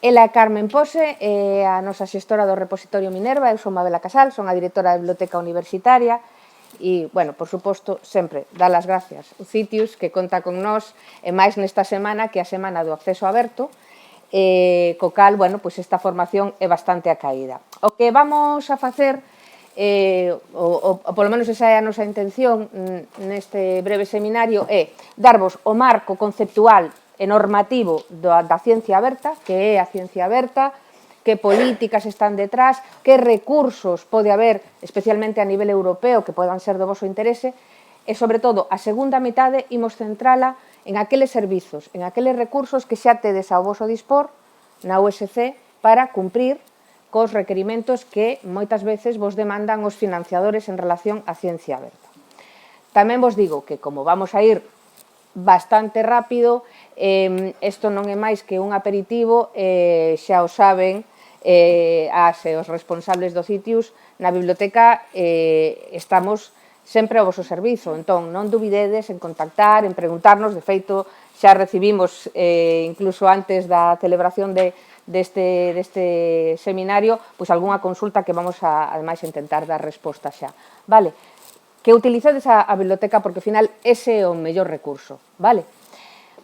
Ela é Carmen Pose, a nosa xestora do repositorio Minerva, eu son Mabela Casal, son a directora da Biblioteca Universitaria e, bueno, por suposto, sempre dar as gracias ao Citius que conta con nós e máis nesta semana que é a semana do acceso aberto, co cal, bueno, pois esta formación é bastante acaída. O que vamos a facer, polo menos esa é a nosa intención neste breve seminario, é darvos o marco conceptual e normativo da ciencia aberta, que é a ciencia aberta, que políticas están detrás, que recursos pode haber, especialmente a nivel europeo, que podan ser do voso interese, e, sobre todo, a segunda mitade imos centrala en aqueles servizos, en aqueles recursos que xa tedes ao voso dispor na USC para cumprir cos requerimentos que moitas veces vos demandan os financiadores en relación á ciencia aberta. Tamén vos digo que, como vamos a ir bastante rápido, isto non é máis que un aperitivo, xa o saben as e os responsables do Citius, na biblioteca estamos sempre ao vosso servizo, entón non dubidedes en contactar, en preguntarnos, de feito xa recibimos incluso antes da celebración deste seminario, pois algunha consulta que vamos a, ademais, intentar dar resposta xa, vale? Que utilicedes a biblioteca porque, ao final, ese é o mellor recurso, vale?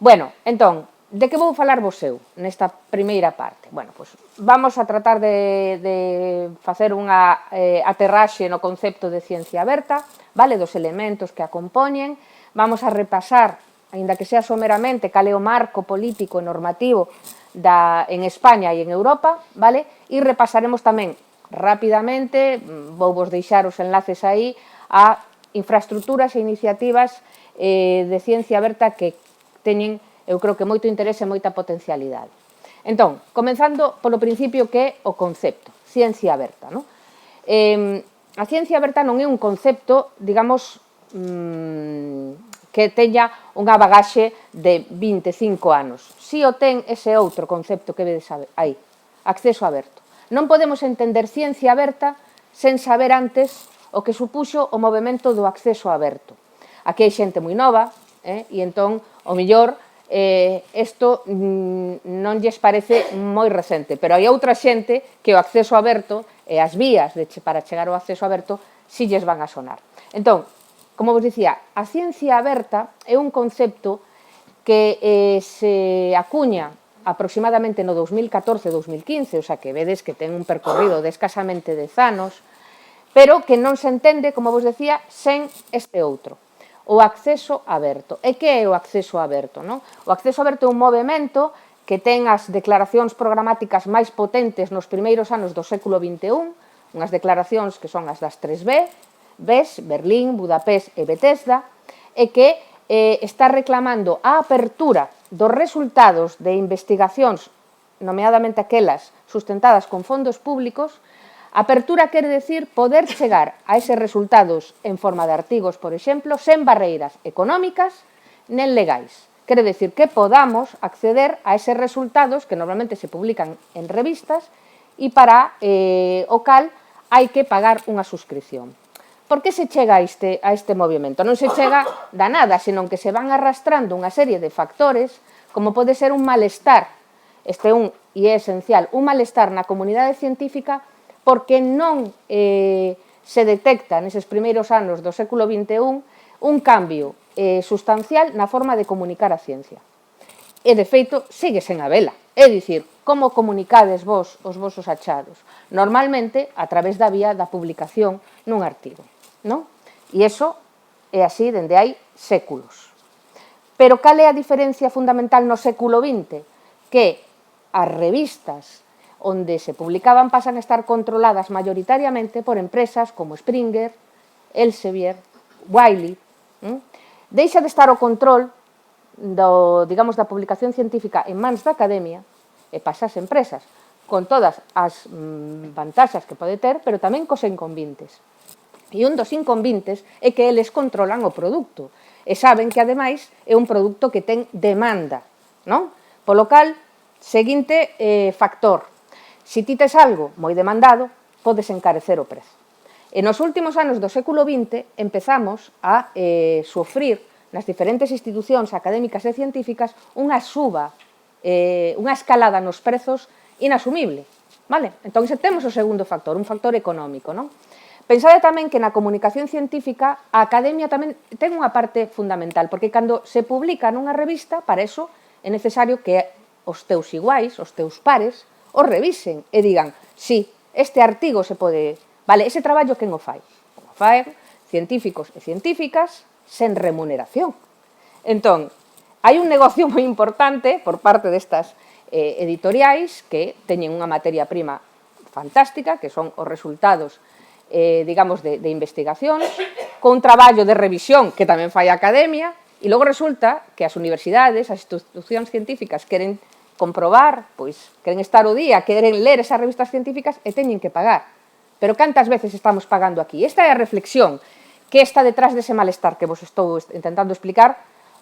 Bueno, entón, de que vou falar vos eu nesta primeira parte? Bueno, pois vamos a tratar de facer unha aterraxe no concepto de ciencia aberta, vale? Dos elementos que a compoñen, vamos a repasar, aínda que sea someramente, cal é o marco político e normativo en España e en Europa, vale? E repasaremos tamén rapidamente, vou vos deixar os enlaces aí, a infraestructuras e iniciativas de ciencia aberta que teñen, eu creo que moito interese e moita potencialidade. Entón, comenzando polo principio que é o concepto, ciencia aberta, non? A ciencia aberta non é un concepto, digamos, que teña unha bagaxe de 25 anos. Si o ten ese outro concepto que vedes aí, acceso aberto. Non podemos entender ciencia aberta sen saber antes o que supuxo o movimento do acceso aberto. Aquí hai xente moi nova, e entón, o mellor, isto non lles parece moi recente, pero hai outra xente que o acceso aberto e as vías para chegar ao acceso aberto si lles van a sonar. Entón, como vos dicía, a ciencia aberta é un concepto que se acuña aproximadamente no 2014-2015, o sea que vedes que ten un percorrido de escasamente 10 anos, pero que non se entende, como vos decía, sen este outro, o acceso aberto. E que é o acceso aberto? O acceso aberto é un movimento que ten as declaracións programáticas máis potentes nos primeiros anos do século XXI, unhas declaracións que son as das 3B, Berlín, Budapest e Bethesda, e que está reclamando a apertura dos resultados de investigacións, nomeadamente aquelas sustentadas con fondos públicos. Apertura quere decir poder chegar a eses resultados en forma de artigos, por exemplo, sen barreiras económicas nen legais. Quere decir que podamos acceder a eses resultados que normalmente se publican en revistas e para o cal hai que pagar unha suscripción. Por que se chega a este movimento? Non se chega da nada, senón que se van arrastrando unha serie de factores, como pode ser un malestar, e é esencial, un malestar na comunidade científica porque non se detecta neses primeiros anos do século XXI un cambio sustancial na forma de comunicar a ciencia. E, de feito, sigue sen habela. É dicir, como comunicades vos os vosos achados? Normalmente, a través da vía da publicación nun artigo, non? E iso é así dende hai séculos. Pero cal é a diferencia fundamental no século XX? Que as revistas onde se publicaban pasan a estar controladas maioritariamente por empresas como Springer, Elsevier, Wiley. Deixa de estar o control da publicación científica en mans da academia e pasa ás empresas, con todas as vantaxas que pode ter, pero tamén cos inconvintes. E un dos inconvintes é que eles controlan o produto e saben que, ademais, é un produto que ten demanda, non? Polo cal, seguinte factor. Se ti tes algo moi demandado, podes encarecer o prezo. E nos últimos anos do século XX empezamos a sofrir nas diferentes institucións académicas e científicas unha suba, unha escalada nos prezos inasumible, vale? Entón, temos o segundo factor, un factor económico, non? Pensade tamén que na comunicación científica a academia tamén ten unha parte fundamental, porque cando se publica nunha revista, para eso é necesario que os teus iguais, os teus pares, os revisen e digan, sí, este artigo se pode... Vale, ese traballo quen o fai? O fai científicos e científicas sen remuneración. Entón, hai un negocio moi importante por parte destas editoriais que teñen unha materia prima fantástica, que son os resultados digamos, de investigacións, con traballo de revisión que tamén fai a academia, e logo resulta que as universidades, as institucións científicas queren comprobar, pois, queren estar o día, queren ler esas revistas científicas e teñen que pagar. Pero cantas veces estamos pagando aquí? Esta é a reflexión que está detrás dese malestar que vos estou intentando explicar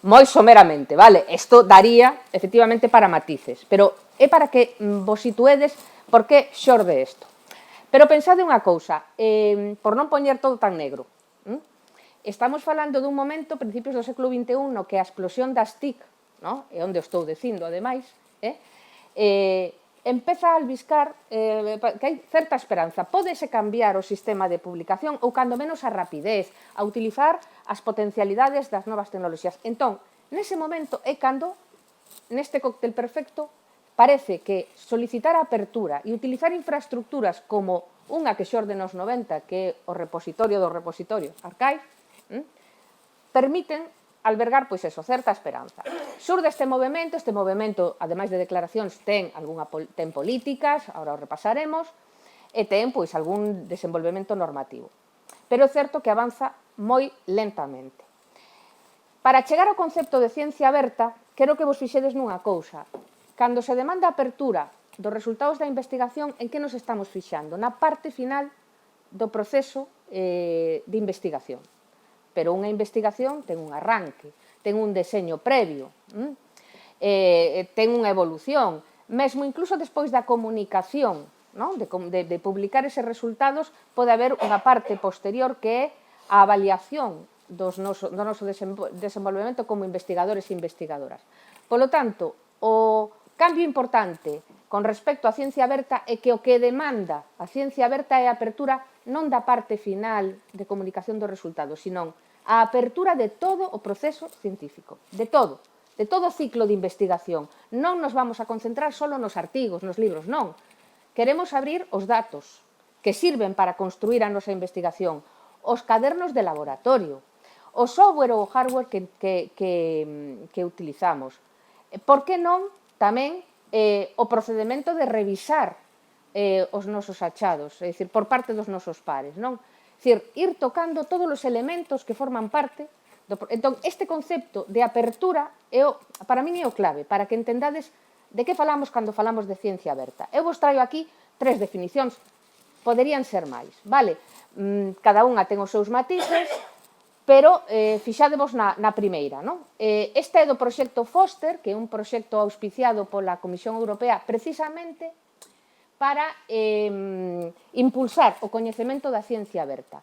moi someramente, vale? Isto daría, efectivamente, para matices, pero é para que vos situedes por que xorde isto. Pero pensade unha cousa, por non poñer todo tan negro. Estamos falando dun momento, principios do século XXI, no que a explosión das TIC, e onde o estou dicindo, ademais, empeza a albiscar que hai certa esperanza. Pódese cambiar o sistema de publicación ou, cando menos, a rapidez, a utilizar as potencialidades das novas tecnoloxías. Entón, nese momento é cando, neste cóctel perfecto, parece que solicitar a apertura e utilizar infraestructuras como unha que xorde nos 90, que é o repositorio do repositorio, Archive, permiten albergar, pois eso, certa esperanza. Xurde este movimento, ademais de declaracións, ten políticas, agora o repasaremos, e ten, pois, algún desenvolvemento normativo. Pero é certo que avanza moi lentamente. Para chegar ao concepto de ciencia aberta, quero que vos fixedes nunha cousa. Cando se demanda a apertura dos resultados da investigación, en que nos estamos fixando? Na parte final do proceso de investigación. Pero unha investigación ten un arranque, ten un deseño previo, ten unha evolución, mesmo incluso despois da comunicación, de publicar eses resultados, pode haber unha parte posterior que é a avaliación do noso desenvolvemento como investigadores e investigadoras. Polo tanto, o cambio importante con respecto á ciencia aberta é que o que demanda a ciencia aberta é a apertura non da parte final de comunicación dos resultados, sino a apertura de todo o proceso científico, de todo o ciclo de investigación. Non nos vamos a concentrar só nos artigos, nos libros, non. Queremos abrir os datos que sirven para construir a nosa investigación, os cadernos de laboratorio, o software ou o hardware que utilizamos. Por que non tamén o procedimento de revisar os nosos achados, é dicir, por parte dos nosos pares, non? É dicir, ir tocando todos os elementos que forman parte. Entón, este concepto de apertura, para min é o clave, para que entendades de que falamos cando falamos de ciencia aberta. Eu vos traio aquí 3 definicións, poderían ser máis, vale? Cada unha ten os seus matices, pero fixadevos na primeira, non? Este é do proxecto Foster, que é un proxecto auspiciado pola Comisión Europea precisamente para impulsar o coñecemento da ciencia aberta.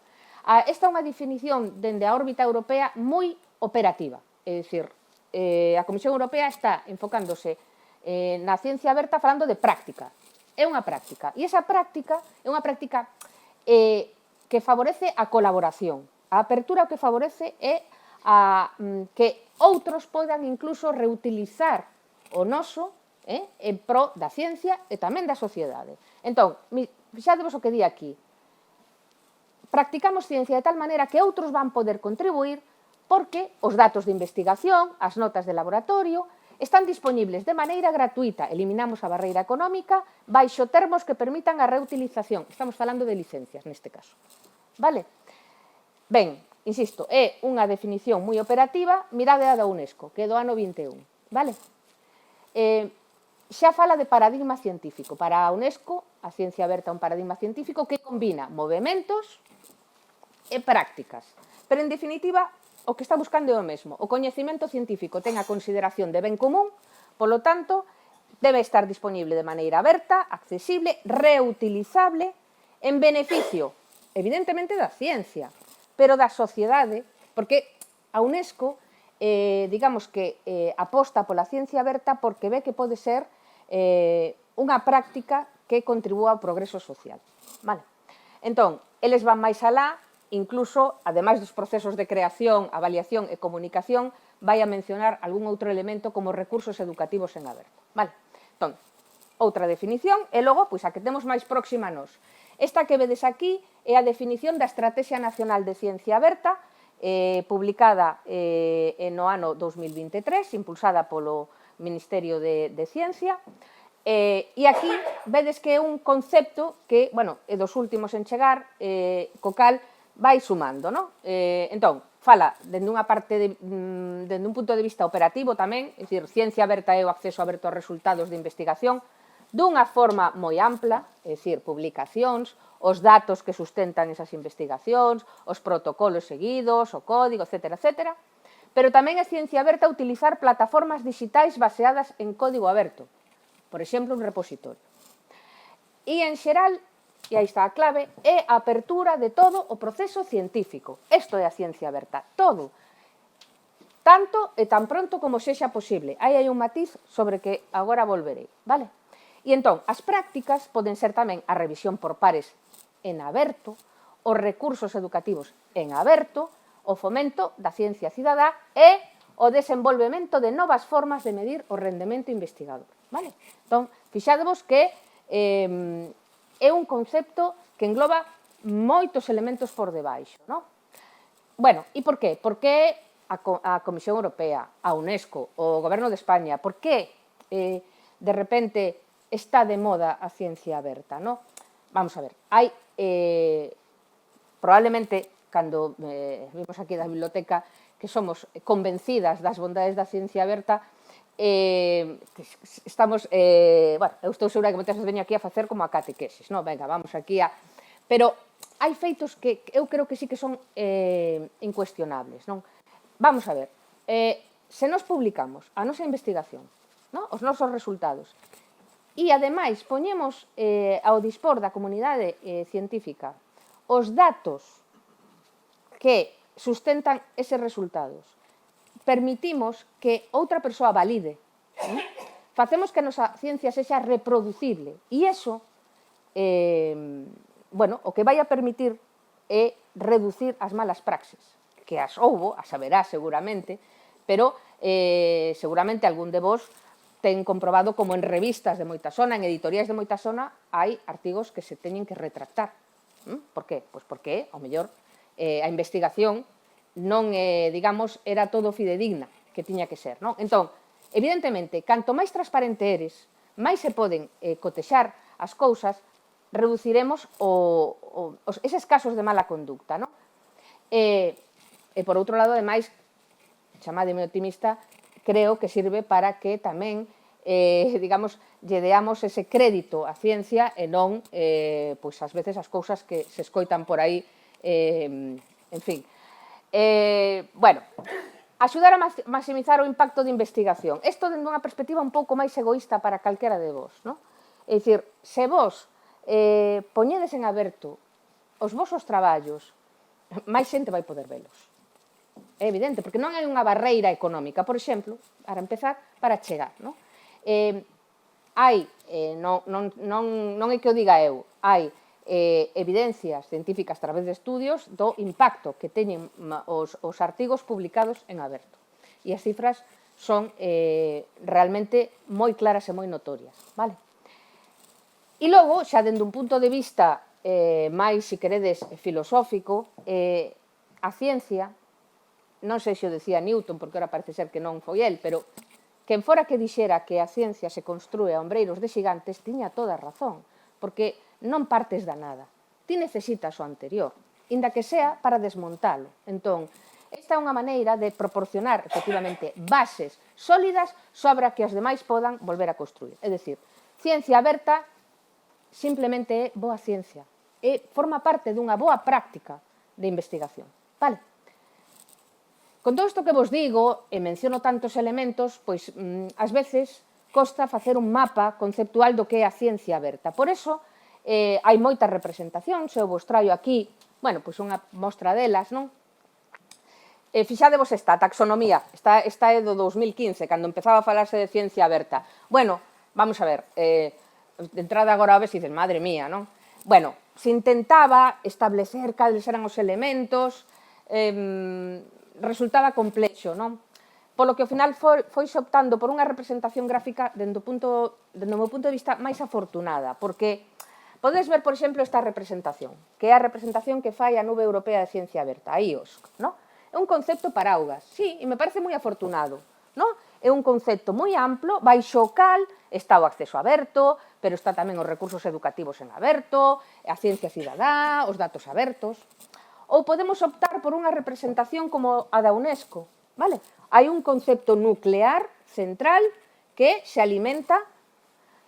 Esta é unha definición dende a órbita europea moi operativa, é dicir, a Comisión Europea está enfocándose na ciencia aberta falando de práctica. É unha práctica, e esa práctica é unha práctica que favorece a colaboración. A apertura o que favorece é que outros podan incluso reutilizar o noso en pro da ciencia e tamén da sociedade. Entón, fixadevos o que di aquí. Practicamos ciencia de tal maneira que outros van poder contribuir porque os datos de investigación, as notas de laboratorio, están disponibles de maneira gratuita. Eliminamos a barreira económica baixo termos que permitan a reutilización. Estamos falando de licencias neste caso. Vale? Ben, insisto, é unha definición moi operativa, mirade a da UNESCO, que é do ano 21. Vale? Xa fala de paradigma científico. Para a UNESCO, a ciencia aberta é un paradigma científico que combina movementos e prácticas. Pero, en definitiva, o que está buscando é o mesmo. O coñecemento científico ten a consideración de ben común, polo tanto, debe estar disponible de maneira aberta, accesible, reutilizable, en beneficio, evidentemente, da ciencia, pero da sociedade, porque a UNESCO, digamos que aposta pola ciencia aberta porque ve que pode ser unha práctica que contribúa ao progreso social. Vale? Entón, eles van máis alá, incluso, ademais dos procesos de creación, avaliación e comunicación, vai a mencionar algún outro elemento como recursos educativos en aberto. Vale? Entón, outra definición, e logo, pois a que temos máis próxima a nós. Esta que vedes aquí é a definición da Estrategia Nacional de Ciencia Aberta, publicada no ano 2023, impulsada polo Ministerio de Ciencia, e aquí vedes que é un concepto que, bueno, é dos últimos en chegar, co cal vai sumando, non? Entón, fala dende unha parte, dende un punto de vista operativo tamén, é dicir, ciencia aberta é o acceso aberto aos resultados de investigación, dunha forma moi ampla, é dicir, publicacións, os datos que sustentan esas investigacións, os protocolos seguidos, o código, etc., etc., pero tamén é ciencia aberta utilizar plataformas digitais baseadas en código aberto, por exemplo, un repositorio. E, en xeral, e aí está a clave, é a apertura de todo o proceso científico. Isto é a ciencia aberta, todo. Tanto e tan pronto como sexa posible. Aí hai un matiz sobre que agora volverei, vale? E entón, as prácticas poden ser tamén a revisión por pares en aberto, os recursos educativos en aberto, o fomento da ciencia cidadá e o desenvolvemento de novas formas de medir o rendemento investigador. Vale? Entón, fixadevos que é un concepto que engloba moitos elementos por debaixo, non? Bueno, e por qué? Por que a Comisión Europea, a UNESCO, o Goberno de España, por que de repente está de moda a ciencia aberta, non? Vamos a ver, hai probablemente, cando vimos aquí da biblioteca, que somos convencidas das bondades da ciencia aberta, estamos, bueno, eu estou segura que moitas veces veño aquí a facer como a catequesis, non? Venga, vamos aquí a... Pero hai feitos que eu creo que sí que son incuestionables, non? Vamos a ver, se nos publicamos a nosa investigación, non? Os nosos resultados, e, ademais, poñemos ao dispor da comunidade científica os datos que sustentan eses resultados, permitimos que outra persoa valide, facemos que a nosa ciencia sexa reproducible, e iso, bueno, o que vai a permitir é reducir as malas praxes, que as houbo, as haberá seguramente, pero seguramente algún de vos ten comprobado como en revistas de moita zona, en editoriais de moita zona, hai artigos que se teñen que retractar. Por qué? Pois porque, ao mellor, a investigación non, digamos, era todo fidedigna, que tiña que ser, non? Entón, evidentemente, canto máis transparente eres, máis se poden cotexar as cousas, reduciremos eses casos de mala conducta, non? E, por outro lado, ademais, chamademe optimista, creo que sirve para que tamén, digamos, lle deamos ese crédito á ciencia e non, pois, ás veces, as cousas que se escoitan por aí, en fin. Bueno, axudar a maximizar o impacto de investigación. Isto dende unha perspectiva un pouco máis egoísta para calquera de vos, non? É dicir, se vos poñedes en aberto os vosos traballos, máis xente vai poder velos. É evidente, porque non hai unha barreira económica, por exemplo, para empezar, para chegar, non? Hai, non é que o diga eu, hai evidencias científicas a través de estudios do impacto que teñen os artigos publicados en aberto. E as cifras son realmente moi claras e moi notorias, vale? E logo, xa dende un punto de vista máis, se queredes, filosófico, a ciencia, non sei se o decía Newton, porque ora parece ser que non foi el, pero quen fora que dixera que a ciencia se construe a ombreiros de xigantes tiña toda a razón, porque non partes da nada. Ti necesitas o anterior, inda que sea para desmontalo. Entón, esta é unha maneira de proporcionar, efectivamente, bases sólidas sobre a que as demais podan volver a construir. É dicir, ciencia aberta simplemente é boa ciencia. Forma parte dunha boa práctica de investigación. Vale? Con todo isto que vos digo, e menciono tantos elementos, pois ás veces costa facer un mapa conceptual do que é a ciencia aberta. Por eso, hai moitas representacións, eu vos traio aquí, bueno, pois unha mostra delas, non? Fixadevos esta, a taxonomía, esta é do 2015, cando empezaba a falarse de ciencia aberta. Bueno, vamos a ver, de entrada agora a ves e dices, madre mía, non? Bueno, se intentaba establecer cales eran os elementos, resultaba complexo, non? Polo que ao final foise optando por unha representación gráfica dende o meu punto de vista máis afortunada, porque podes ver, por exemplo, esta representación, que é a representación que fai a Nube Europea de Ciencia Aberta, a IOSC, non? É un concepto para augas, sí, e me parece moi afortunado, non? É un concepto moi amplo, baixo o cal está o acceso aberto, pero está tamén os recursos educativos en aberto, a ciencia cidadá, os datos abertos. Ou podemos optar por unha representación como a da UNESCO, vale? Hai un concepto nuclear central que se alimenta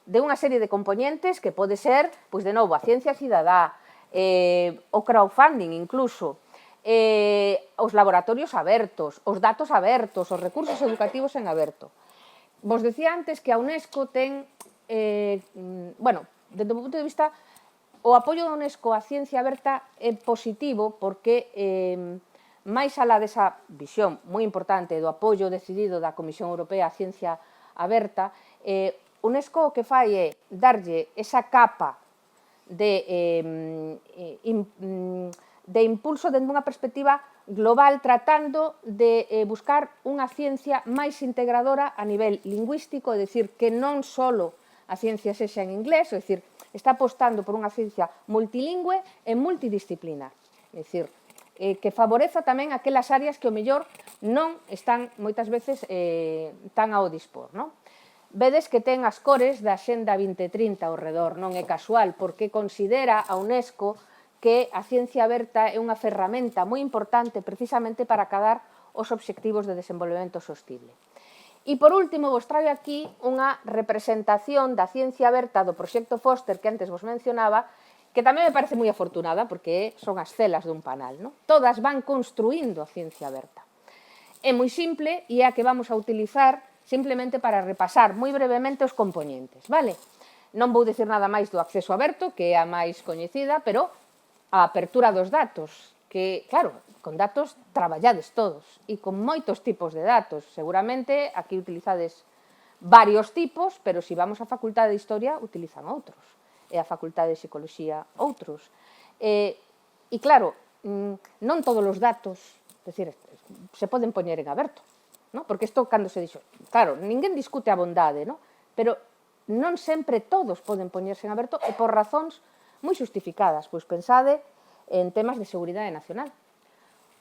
de unha serie de componentes que pode ser, pois de novo, a ciencia cidadá, o crowdfunding incluso, os laboratorios abertos, os datos abertos, os recursos educativos en aberto. Vos decía antes que a UNESCO ten, bueno, desde o meu punto de vista, o apoio da UNESCO á ciencia aberta é positivo porque máis alá desa visión moi importante do apoio decidido da Comisión Europea á ciencia aberta, UNESCO o que fai é darlle esa capa de impulso dende unha perspectiva global tratando de buscar unha ciencia máis integradora a nivel lingüístico, é dicir, que non só a ciencia sexa en inglés, é dicir, está apostando por unha ciencia multilingüe e multidisciplinar, é dicir, que favoreza tamén aquelas áreas que o mellor non están moitas veces tan ao dispor, non? Vedes que ten as cores da Axenda 2030 ao redor, non é casual, porque considera a UNESCO que a ciencia aberta é unha ferramenta moi importante precisamente para acadar os obxectivos de desenvolvemento sostible. E, por último, vos traio aquí unha representación da ciencia aberta do proxecto Foster que antes vos mencionaba, que tamén me parece moi afortunada, porque son as celas dun panal, non? Todas van construindo a ciencia aberta. É moi simple e é a que vamos a utilizar simplemente para repasar moi brevemente os componentes, vale? Non vou dicir nada máis do acceso aberto, que é a máis coñecida, pero a apertura dos datos, que, claro, con datos traballades todos e con moitos tipos de datos. Seguramente aquí utilizades varios tipos, pero se vamos á Facultade de Historia utilizan outros, e a Facultade de Psicoloxía outros. E claro, non todos os datos, decir, se poden poñer en aberto, non? Porque isto cando se dixo, claro, ninguén discute a bondade, non? Pero non sempre todos poden poñerse en aberto e por razóns moi justificadas, pois pensade en temas de seguridade nacional,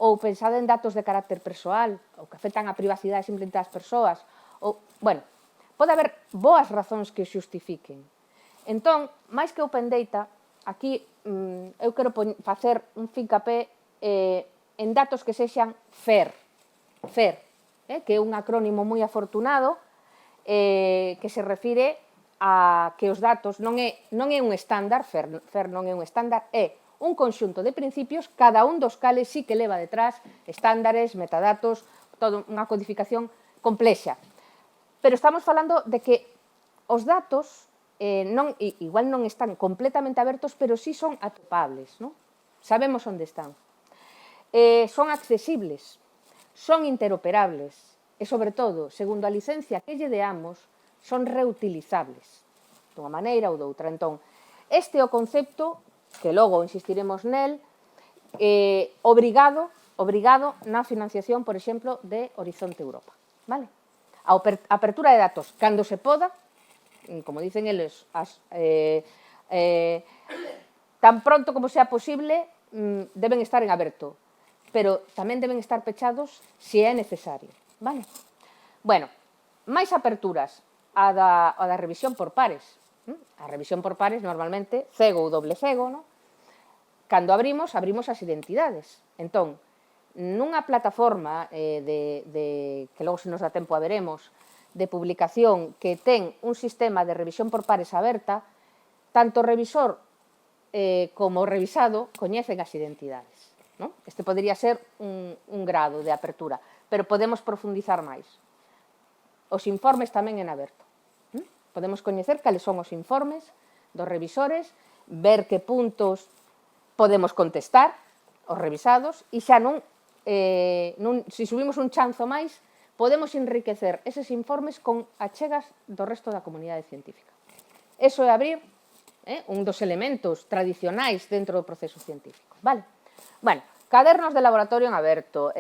ou pensade en datos de carácter persoal, ou que afectan a privacidade simplemente das persoas, ou, bueno, pode haber boas razóns que o xustifiquen. Entón, máis que Open Data, aquí eu quero facer un fincapé en datos que sexan FAIR, que é un acrónimo moi afortunado que se refire a que os datos non é un estándar, FAIR non é un estándar, é un conxunto de principios, cada un dos cales sí que leva detrás estándares, metadatos, toda unha codificación complexa. Pero estamos falando de que os datos igual non están completamente abertos, pero sí son atopables, non? Sabemos onde están. Son accesibles, son interoperables e, sobre todo, segundo a licencia que lle deamos, son reutilizables dunha maneira ou doutra. Entón, este é o concepto, que logo insistiremos nel, obrigado na financiación, por exemplo, de Horizonte Europa. Vale? A apertura de datos, cando se poda, como dicen eles, tan pronto como sea posible, deben estar en aberto, pero tamén deben estar pechados se é necesario. Vale? Bueno, máis aperturas, a da revisión por pares. A revisión por pares, normalmente, cego ou doble cego, non? Cando abrimos as identidades. Entón, nunha plataforma que logo se nos dá tempo a veremos, de publicación que ten un sistema de revisión por pares aberta, tanto o revisor como o revisado coñecen as identidades. Non? Este podería ser un grado de apertura, pero podemos profundizar máis. Os informes tamén en aberto. Podemos coñecer cales son os informes dos revisores, ver que puntos podemos contestar os revisados e xa se subimos un chanzo máis, podemos enriquecer eses informes con achegas do resto da comunidade científica. Eso é abrir un dos elementos tradicionais dentro do proceso científico. Vale? Bueno, cadernos de laboratorio en aberto,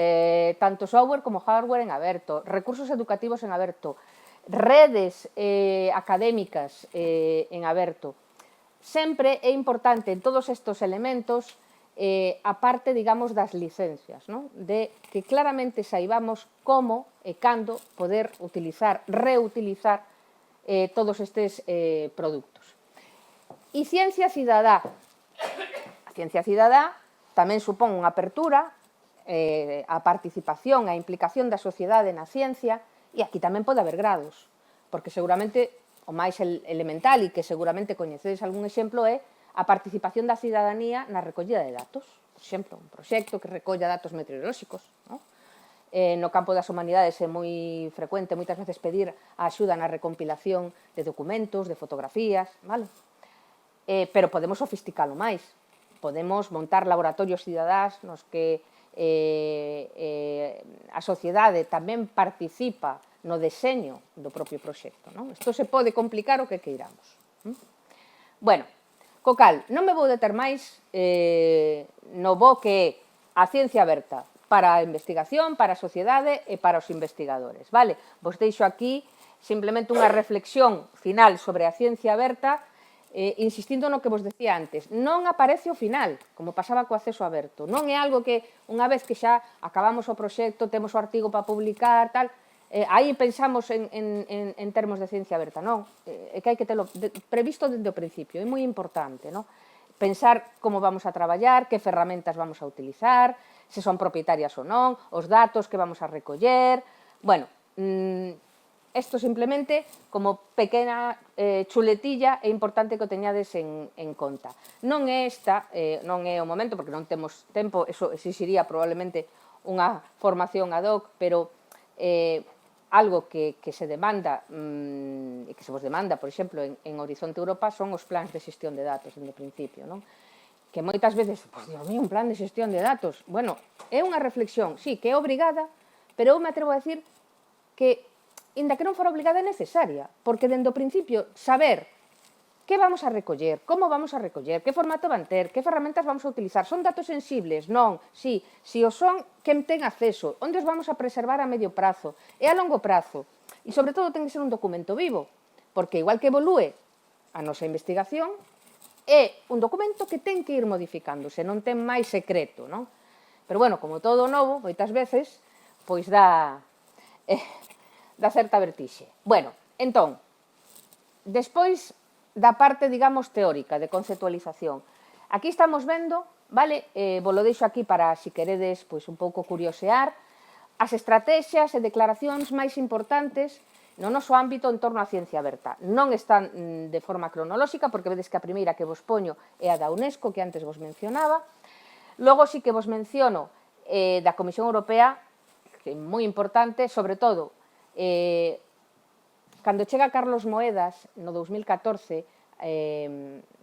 tanto software como hardware en aberto, recursos educativos en aberto, redes académicas en aberto. Sempre é importante en todos estes elementos a parte, digamos, das licencias, non? De que claramente saibamos como e cando poder utilizar, reutilizar todos estes produtos. E ciencia cidadá. A ciencia cidadá tamén supón unha apertura a participación, a implicación da sociedade na ciencia, e aquí tamén pode haber grados, porque seguramente o máis elemental e que seguramente coñecedes algún exemplo é a participación da cidadanía na recollida de datos. Por exemplo, un proxecto que recolla datos meteorolóxicos. No campo das humanidades é moi frecuente moitas veces pedir a axuda na recompilación de documentos, de fotografías, vale? Pero podemos sofisticalo máis. Podemos montar laboratorios cidadás nos que a sociedade tamén participa no deseño do propio proxecto. Isto se pode complicar o que queiramos. Bueno, co cal, non me vou deter máis no bo que é a ciencia aberta para a investigación, para a sociedade e para os investigadores. Vale? Vos deixo aquí simplemente unha reflexión final sobre a ciencia aberta, insistindo no que vos decía antes. Non aparece o final, como pasaba co acceso aberto. Non é algo que, unha vez que xa acabamos o proxecto, temos o artigo para publicar, tal, aí pensamos en termos de ciencia aberta, non? É que hai que telo previsto dende o principio, é moi importante, non? Pensar como vamos a traballar, que ferramentas vamos a utilizar, se son propietarias ou non, os datos que vamos a recoller. Bueno, isto simplemente, como pequena chuletilla, é importante que o teñades en conta. Non é non é o momento, porque non temos tempo, eso exixiría probablemente unha formación ad hoc, pero algo que se demanda e que se vos demanda, por exemplo, en Horizonte Europa son os plans de xestión de datos, dende o principio, non? Que moitas veces, pois, Dios mío, un plan de xestión de datos. Bueno, é unha reflexión, sí, que é obrigada, pero eu me atrevo a decir que, inda que non fora obligada, é necesaria, porque dende o principio saber que vamos a recoller, como vamos a recoller, que formato van ter, que ferramentas vamos a utilizar, son datos sensibles, non, si o son, quen ten acceso, onde os vamos a preservar a medio prazo e a longo prazo, e sobre todo ten que ser un documento vivo, porque igual que evolúe a nosa investigación, é un documento que ten que ir modificándose, non ten máis secreto, non? Pero, bueno, como todo novo, moitas veces, pois dá certa vertixe. Bueno, entón, despois da parte, digamos, teórica, de conceptualización. Aquí estamos vendo, vale, vos lo deixo aquí para, se queredes, pois un pouco curiosear, as estrategias e declaracións máis importantes no noso ámbito en torno á ciencia aberta. Non están de forma cronolóxica, porque vedes que a primeira que vos poño é a da UNESCO, que antes vos mencionaba. Logo sí que vos menciono da Comisión Europea, que é moi importante, sobre todo, cando chega Carlos Moedas no 2014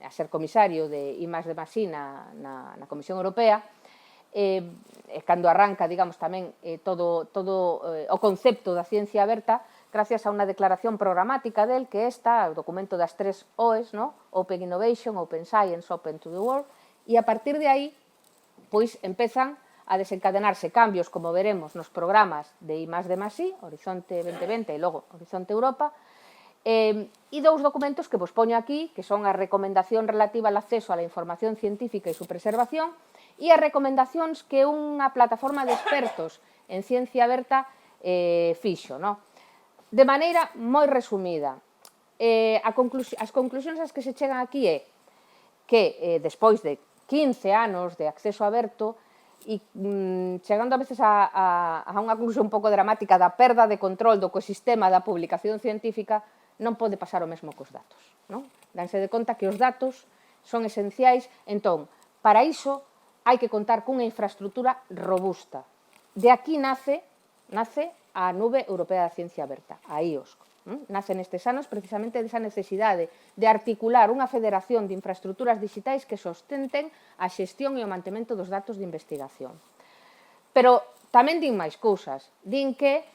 a ser comisario de I+D+I na Comisión Europea, cando arranca, digamos, tamén todo o concepto da ciencia aberta, gracias a unha declaración programática del, que esta, o documento das 3 OEs, Open Innovation, Open Science, Open to the World, e a partir de aí, pois, empezan a desencadenarse cambios, como veremos, nos programas de I+D+I, Horizonte 2020 e logo Horizonte Europa, e dous documentos que vos poño aquí, que son a recomendación relativa ao acceso a la información científica e su preservación e as recomendacións que unha plataforma de expertos en ciencia aberta fixo. De maneira moi resumida, as conclusións ás que se chegan aquí é que despois de 15 anos de acceso aberto, e chegando a veces a unha conclusión un pouco dramática da perda de control do ecosistema da publicación científica, non pode pasar o mesmo cos datos. Danse de conta que os datos son esenciais, entón, para iso hai que contar cunha infraestructura robusta. De aquí nace a Nube Europea da Ciencia Aberta, a IOSC. Nace nestes anos precisamente desa necesidade de articular unha federación de infraestructuras digitais que sostenten a xestión e o mantemento dos datos de investigación. Pero tamén din máis cousas. Din que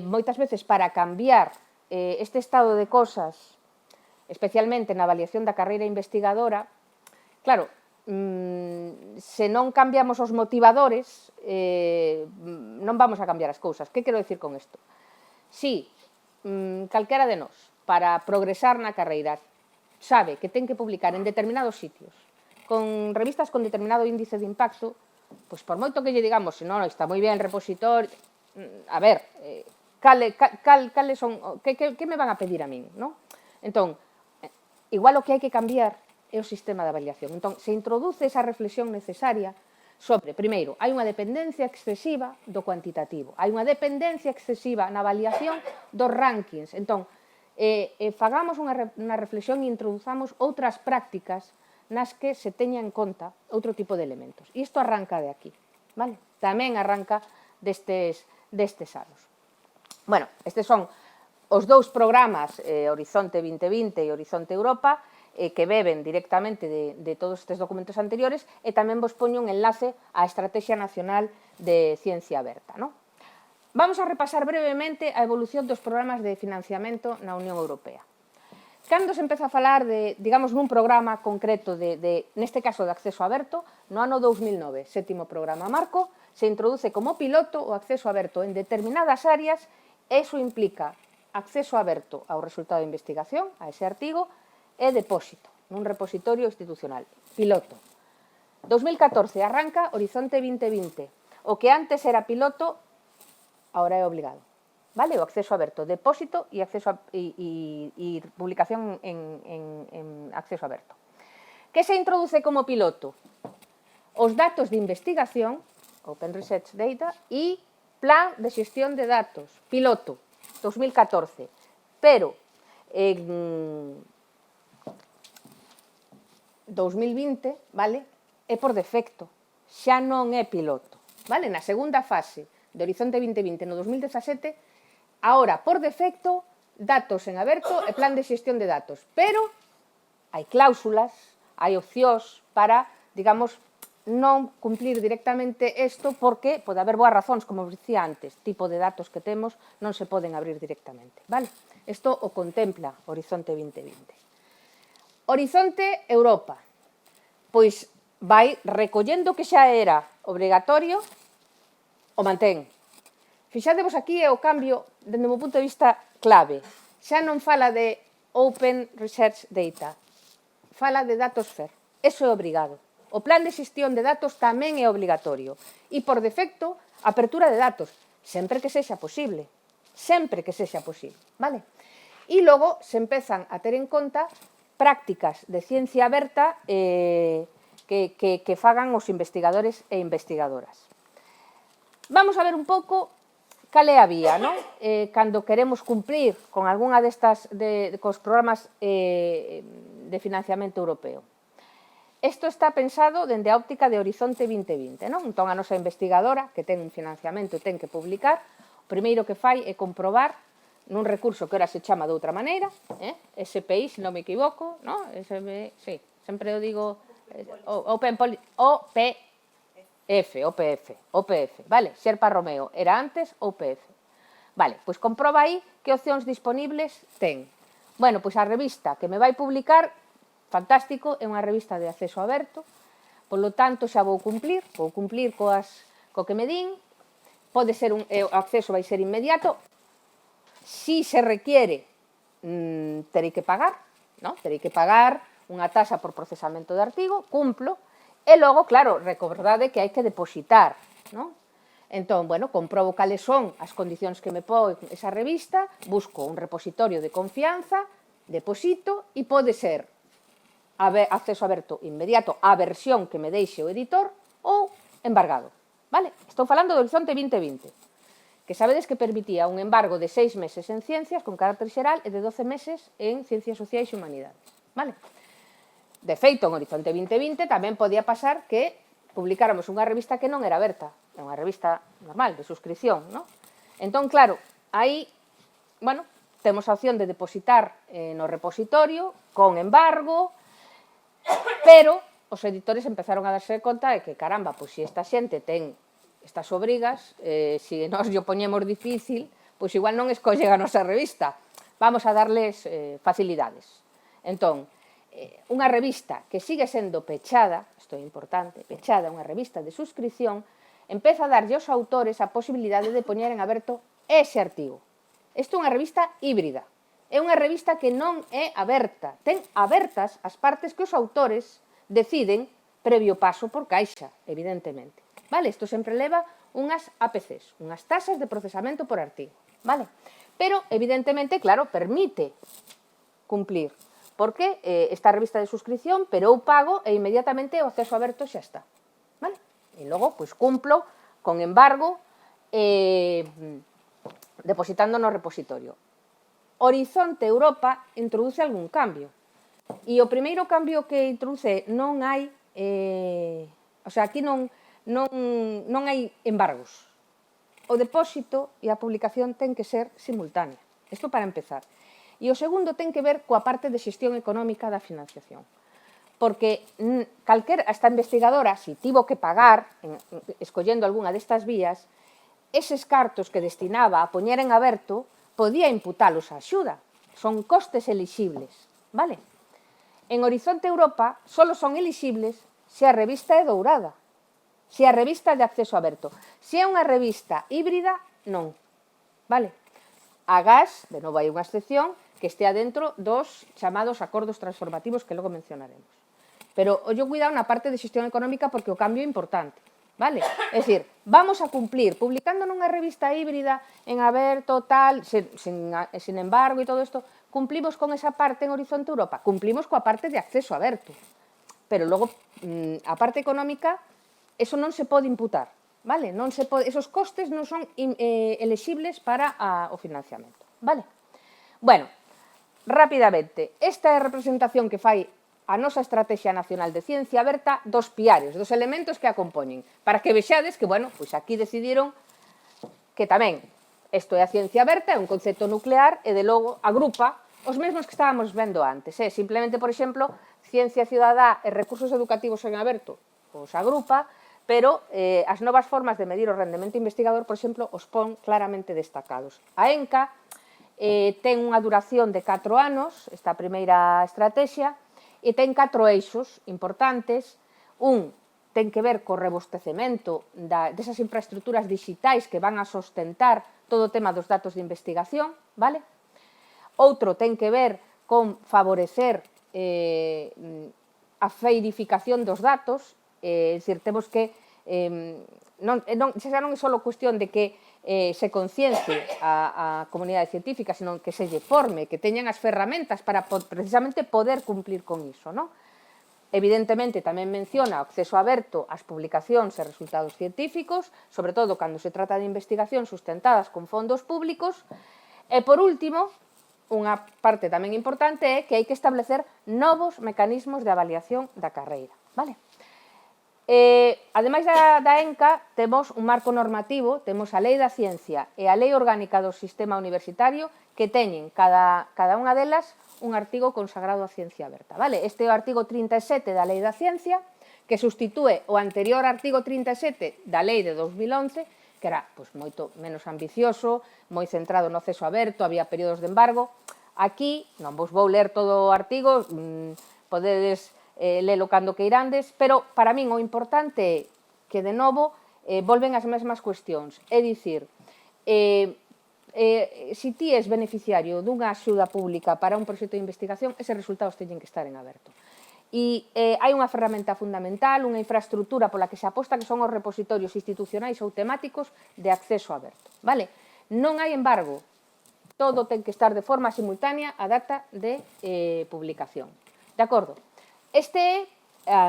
moitas veces para cambiar este estado de cosas especialmente na avaliación da carreira investigadora, claro, se non cambiamos os motivadores, non vamos a cambiar as cousas. Que quero dicir con isto? Si calquera de nós, para progresar na carreira, sabe que ten que publicar en determinados sitios, con revistas con determinado índice de impacto, pois por moito que lle digamos, non, está moi ben el repositorio, a ver, cales son, que me van a pedir a min, non? Entón, igual o que hai que cambiar é o sistema de avaliación. Entón, se introduce esa reflexión necesaria sobre, primeiro, hai unha dependencia excesiva do cuantitativo, hai unha dependencia excesiva na avaliación dos rankings. Entón, fagamos unha reflexión e introduzamos outras prácticas nas que se teña en conta outro tipo de elementos. E isto arranca de aquí, vale? Tamén arranca destes anos. Bueno, estes son os dous programas, Horizonte 2020 e Horizonte Europa, que beben directamente de todos estes documentos anteriores, e tamén vos poño un enlace á Estrategia Nacional de Ciencia Aberta. Vamos a repasar brevemente a evolución dos programas de financiamento na Unión Europea. Cando se empeza a falar de, digamos, nun programa concreto, neste caso de acceso aberto, no ano 2009, sétimo programa marco, se introduce como piloto o acceso aberto en determinadas áreas, e iso implica acceso aberto ao resultado de investigación, a ese artigo, e depósito, nun repositorio institucional. Piloto. 2014 arranca Horizonte 2020. O que antes era piloto, ahora é obligado. Vale? O acceso aberto, depósito e publicación en acceso aberto. Que se introduce como piloto? Os datos de investigación, Open Research Data, e plan de xestión de datos, piloto, 2014. Pero en 2020, vale, é por defecto, xa non é piloto, vale? Na segunda fase de Horizonte 2020 no 2017, agora, por defecto, datos en aberto e plan de xestión de datos, pero hai cláusulas, hai opcións para, digamos, non cumplir directamente isto porque pode haber boas razóns, como vos dicía antes, tipo de datos que temos non se poden abrir directamente, vale? Isto o contempla Horizonte 2020. Horizonte Europa, pois vai recollendo que xa era obrigatorio, o mantén. Fixadevos aquí é o cambio, dende o meu punto de vista, clave. Xa non fala de Open Research Data, fala de datos FAIR. Eso é obrigado. O plan de xestión de datos tamén é obligatorio. E, por defecto, apertura de datos, sempre que sexa posible. Sempre que sexa posible, vale? E logo se empezan a ter en conta prácticas de ciencia aberta que fagan os investigadores e investigadoras. Vamos a ver un pouco cal é a vía, non? Cando queremos cumprir con algunha destas, cos programas de financiamento europeo. Isto está pensado dende a óptica de Horizonte 2020, non? Entón, a nosa investigadora, que ten un financiamento e ten que publicar, o primeiro que fai é comprobar nun recurso que ora se chama de outra maneira, SPI, se non me equivoco, no? Sí, sempre o digo, OPF, vale, Xerpa Romeo, era antes OPF. Vale, pois comproba aí que opcións disponibles ten. Bueno, pois a revista que me vai publicar, fantástico, é unha revista de acceso aberto, polo tanto xa vou cumplir co que me din, pode ser o acceso vai ser inmediato. Si se requiere, terei que pagar, terei que pagar unha taxa por procesamento de artigo, cumplo, e logo, claro, recordade que hai que depositar, entón, bueno, comprobo cales son as condicións que me pon esa revista, busco un repositorio de confianza, deposito, e pode ser acceso aberto inmediato á versión que me deixe o editor ou embargado, vale? Estou falando do Horizonte 2020. Que sabedes que permitía un embargo de 6 meses en ciencias con carácter xeral e de 12 meses en ciencias sociais e humanidades. Vale? De feito, en Horizonte 2020 tamén podía pasar que publicáramos unha revista que non era aberta, é unha revista normal, de suscripción, non? Entón, claro, aí, bueno, temos a opción de depositar no repositorio, con embargo, pero os editores empezaron a darse conta de que, caramba, pois se esta xente ten estas obrigas, se nós lle poñemos difícil, pois igual non escollen a nosa revista. Vamos a darles facilidades. Entón, unha revista que sigue sendo pechada, isto é importante, pechada, unha revista de suscripción, empeza a darlle aos autores a posibilidade de poñer en aberto ese artigo. Isto é unha revista híbrida. É unha revista que non é aberta. Ten abertas as partes que os autores deciden previo paso por caixa, evidentemente. Vale? Isto sempre leva unhas APCs, unhas tasas de procesamento por artigo. Vale? Pero, evidentemente, claro, permite cumplir. Porque esta revista de suscripción, pero eu pago e inmediatamente o acceso aberto xa está. Vale? E logo, pois, cumplo con embargo depositando no repositorio. Horizonte Europa introduce algún cambio. E o primeiro cambio que introduce non hai, o sea, aquí non hai embargos. O depósito e a publicación ten que ser simultánea. Isto para empezar. E o segundo ten que ver coa parte de xestión económica da financiación. Porque esta investigadora, se tivo que pagar, escollendo algunha destas vías, eses cartos que destinaba a poñer en aberto, podía imputalos á axuda. Son costes elixibles, vale? En Horizonte Europa só son elixibles se a revista é dourada, se a revista é de acceso aberto. Se é unha revista híbrida, non, vale? Agás, de novo hai unha excepción, que estea dentro dos chamados acordos transformativos que logo mencionaremos. Pero ollo cuidado na parte de xestión económica porque o cambio é importante. Vale? É dicir, vamos a cumplir publicando nunha revista híbrida en aberto, tal, sin embargo e todo isto, cumplimos con esa parte en Horizonte Europa, cumplimos coa parte de acceso aberto. Pero logo, a parte económica, eso non se pode imputar, vale? Non se pode, esos costes non son elexibles para o financiamento, vale? Bueno, rapidamente, esta é a representación que fai a nosa Estrategia Nacional de Ciencia Aberta dos piares, dos elementos que a compoñen, para que vexades que, bueno, pois aquí decidiron que tamén isto é a ciencia aberta, é un concepto nuclear e, de logo, agrupa os mesmos que estábamos vendo antes. Simplemente, por exemplo, ciencia cidadá e recursos educativos en aberto os agrupa, pero as novas formas de medir o rendemento investigador, por exemplo, os pon claramente destacados. A ENCA ten unha duración de 4 anos, esta primeira estrategia, e ten 4 eixos importantes. Un ten que ver co rebostecemento desas infraestructuras digitais que van a sustentar todo o tema dos datos de investigación, vale? Outro ten que ver con favorecer a feirificación dos datos, é dicir, temos que xa non é só cuestión de que se conciencie a comunidade científica, sino que se lle forme, que teñan as ferramentas para precisamente poder cumplir con iso, non? Evidentemente, tamén menciona o acceso aberto ás publicacións e resultados científicos, sobre todo cando se trata de investigacións sustentadas con fondos públicos. E, por último, unha parte tamén importante é que hai que establecer novos mecanismos de avaliación da carreira, vale? Ademais da ENCA, temos un marco normativo, temos a Lei da Ciencia e a Lei Orgánica do Sistema Universitario que teñen cada unha delas un artigo consagrado á ciencia aberta. Vale? Este é o artigo 37 da Lei da Ciencia, que sustitúe o anterior artigo 37 da Lei de 2011, que era moito menos ambicioso, moi centrado no acceso aberto, había períodos de embargo. Aquí, non vos vou ler todo o artigo, podedes lelo cando queirandes, pero para min o importante é que, de novo, volven as mesmas cuestións. É dicir, se ti és beneficiario dunha axuda pública para un proxecto de investigación, eses resultados teñen que estar en aberto. E hai unha ferramenta fundamental, unha infraestructura pola que se aposta, que son os repositorios institucionais ou temáticos de acceso aberto. Vale? Non hai embargo. Todo ten que estar de forma simultánea a data de publicación. De acordo? Esta é a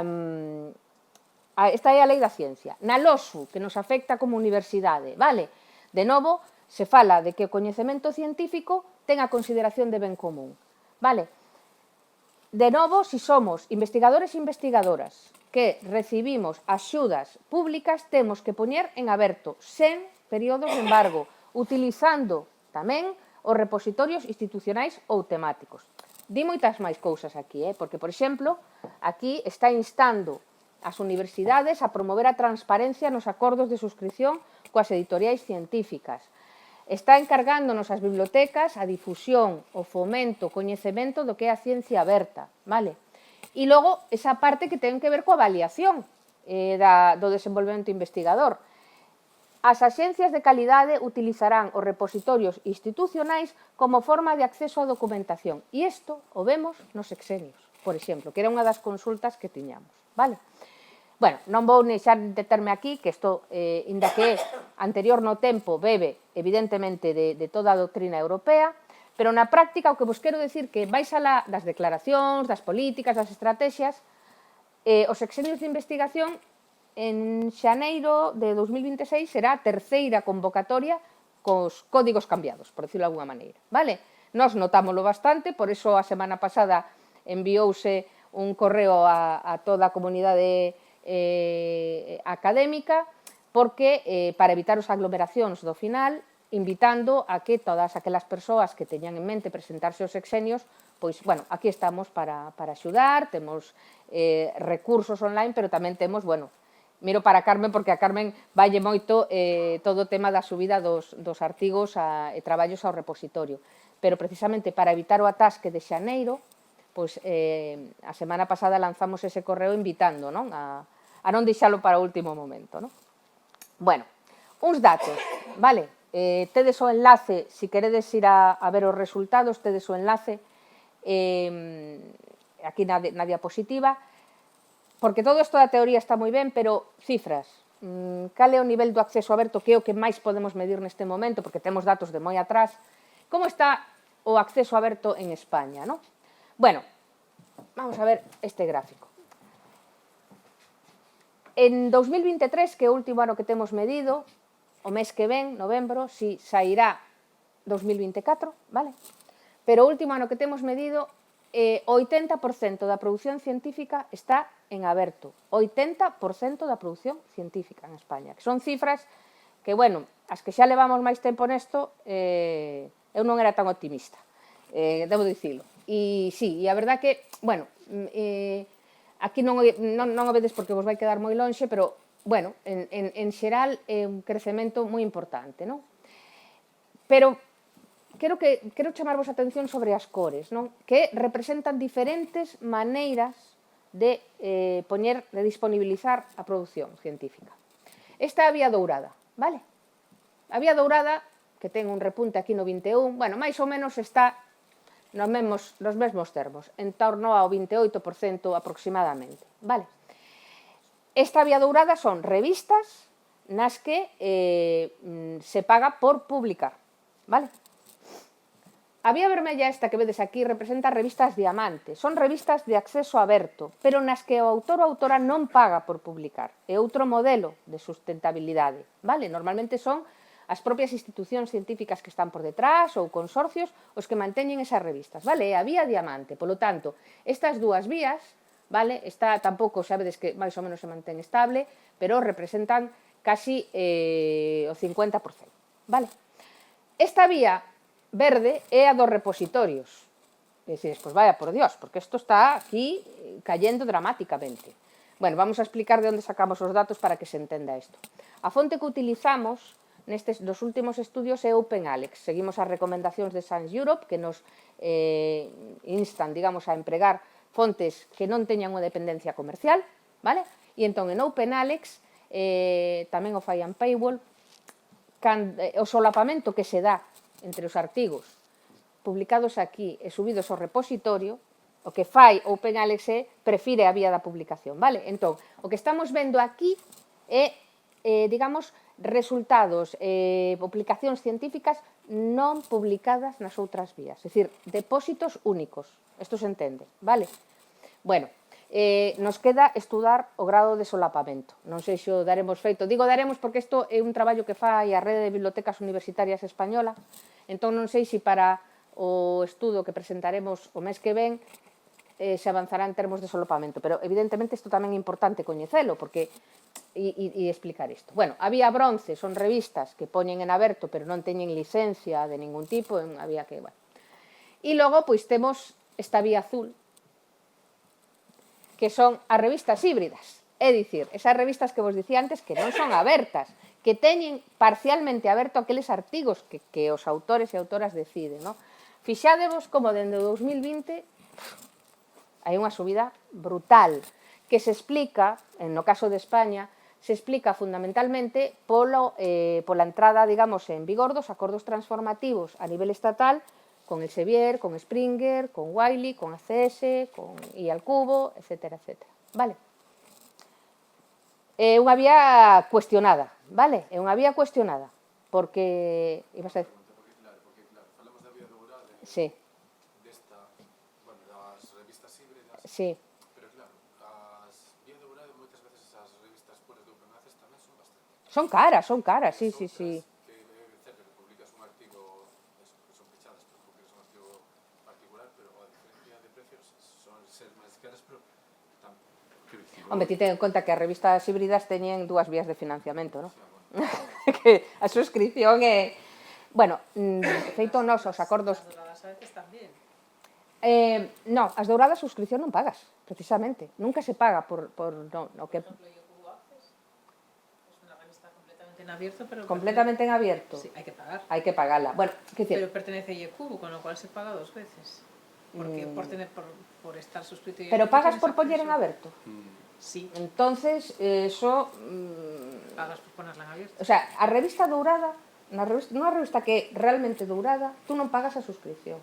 Lei da Ciencia. Na LOSU, que nos afecta como universidade, vale? De novo, se fala de que o coñecemento científico ten a consideración de ben común, vale? De novo, se somos investigadores e investigadoras que recibimos axudas públicas, temos que poñer en aberto, sen períodos de embargo, utilizando tamén os repositorios institucionais ou temáticos. Di moitas máis cousas aquí, porque, por exemplo, aquí está instando as universidades a promover a transparencia nos acordos de suscripción coas editoriais científicas. está encargándonos as bibliotecas a difusión, o fomento, o coñecemento do que é a ciencia aberta, vale? E logo, esa parte que ten que ver coa avaliación do desenvolvemento investigador. As axencias de calidade utilizarán os repositorios institucionais como forma de acceso á documentación. E isto o vemos nos sexenios, por exemplo, que era unha das consultas que tiñamos, vale? Bueno, non vou deixar de determe aquí, que isto, inda que é anterior no tempo, bebe, evidentemente, de toda a doutrina europea, pero na práctica o que vos quero decir que vais alá das declaracións, das políticas, das estrategias, os sexenios de investigación en xaneiro de 2026 será a terceira convocatoria cos códigos cambiados, por decirlo de alguna maneira, vale? Nós notámoslo bastante, por iso a semana pasada enviouse un correo a toda a comunidade académica, porque para evitar as aglomeracións do final, invitando a que todas aquelas persoas que teñan en mente presentarse aos sexenios, pois, bueno, aquí estamos para axudar, temos recursos online, pero tamén temos, bueno, miro para Carmen, porque a Carmen valle moito todo o tema da subida dos artigos e traballos ao repositorio. Pero precisamente para evitar o atasque de xaneiro, pois a semana pasada lanzamos ese correo invitando, non, a non deixalo para o último momento, non? Bueno, uns datos, vale? Tedes o enlace, se queredes ir a ver os resultados, tedes o enlace aquí na diapositiva, porque todo isto da teoría está moi ben, pero cifras, cal é o nivel do acceso aberto, que é o que máis podemos medir neste momento, porque temos datos de moi atrás, como está o acceso aberto en España, non? Bueno, vamos a ver este gráfico. En 2023, que é o último ano que temos medido, o mes que ven, novembro, si sairá 2024, vale? Pero o último ano que temos medido, o 80% da produción científica está en aberto. 80% da produción científica en España, que son cifras que, bueno, as que xa levamos máis tempo nesto, eu non era tan optimista, debo dicilo. E sí, e a verdad que, bueno, aquí non o vedes porque vos vai quedar moi lonxe, pero, bueno, en xeral é un crecemento moi importante, non? Pero quero chamarvos a atención sobre as cores, non? Que representan diferentes maneiras de poñer, de disponibilizar a produción científica. Esta é a vía dourada, vale? A vía dourada, que ten un repunte aquí no 21, bueno, máis ou menos está nos mesmos termos, en torno ao 28% aproximadamente, vale? Esta vía dourada son revistas nas que se paga por publicar, vale? A vía vermella esta que vedes aquí representa revistas diamante, son revistas de acceso aberto, pero nas que o autor ou autora non paga por publicar, é outro modelo de sustentabilidade, vale? Normalmente son as propias institucións científicas que están por detrás ou consorcios os que manteñen esas revistas, vale? É a vía diamante, polo tanto, estas dúas vías, vale? Esta tampouco sabedes que máis ou menos se mantén estable, pero representan casi o 50%, vale? Esta vía verde é a dos repositorios, e dicides, pois vaya por Dios, porque isto está aquí cayendo dramáticamente. Bueno, vamos a explicar de onde sacamos os datos para que se entenda isto. A fonte que utilizamos nos últimos estudios é OpenAlex. Seguimos as recomendacións de Science Europe, que nos instan, digamos, a empregar fontes que non teñan unha dependencia comercial, vale? E entón, en OpenAlex, tamén o fai en Paywall, o solapamento que se dá entre os artigos publicados aquí e subidos ao repositorio, o que fai OpenAlex é prefire a vía da publicación, vale? Entón, o que estamos vendo aquí é, digamos, resultados, publicacións científicas non publicadas nas outras vías, é dicir, depósitos únicos, isto se entende, vale? Bueno, nos queda estudar o grado de solapamento, non sei se o daremos feito, digo daremos porque isto é un traballo que fai a Rede de Bibliotecas Universitarias Española, entón non sei se para o estudo que presentaremos o mes que ven se avanzará en termos de solapamento, pero evidentemente isto tamén é importante coñecelo, porque e explicar isto. Bueno, a vía bronce son revistas que poñen en aberto, pero non teñen licencia de ningún tipo, había que, bueno. E logo, pois, temos esta vía azul, que son as revistas híbridas, é dicir, esas revistas que vos dicía antes que non son abertas, que teñen parcialmente aberto aqueles artigos que os autores e autoras deciden, non? Fixádevos como dende o 2020 hai unha subida brutal que se explica, no caso de España, se explica fundamentalmente pola entrada, digamos, en vigor dos acordos transformativos a nivel estatal con el Sevier, con Springer, con Wiley, con ACS, con I al cubo, etcétera, etcétera. Vale? É unha vía cuestionada, vale? É unha vía cuestionada, porque... Ibas a decir? Porque, claro, falamos da vía dourada Sí. desta, bueno, das revistas híbridas, Sí. pero claro, as vía dourada moitas veces as revistas puras de Open Access tamén son bastante Son caras, sí, sí, sí. que é certo que publicas un artigo, eso, que son pechadas, pero publicas un artigo particular, pero a diferencia de precios son ser máis caras, pero Hombre, ti ten en conta que as revistas híbridas teñen dúas vías de financiamento, non? Que a suscripción é... Bueno, feito nos os acordos... As douradas a veces tamén. No, as douradas suscripción non pagas, precisamente. Nunca se paga por no que... Por exemplo, Yokubo Access es una revista completamente en abierto, pero... Completamente en abierto. Sí, hay que pagar. Hai que pagarla. Bueno, que decir... Pero pertenece a Yokubo, con lo cual se paga dos veces. Porque por estar suscrito... Pero pagas por poñer en aberto. Sí. Entonces, eso... Pagas por ponerla en abierto. O sea, a revista dourada, nunha revista que é realmente dourada, tú non pagas a suscripción.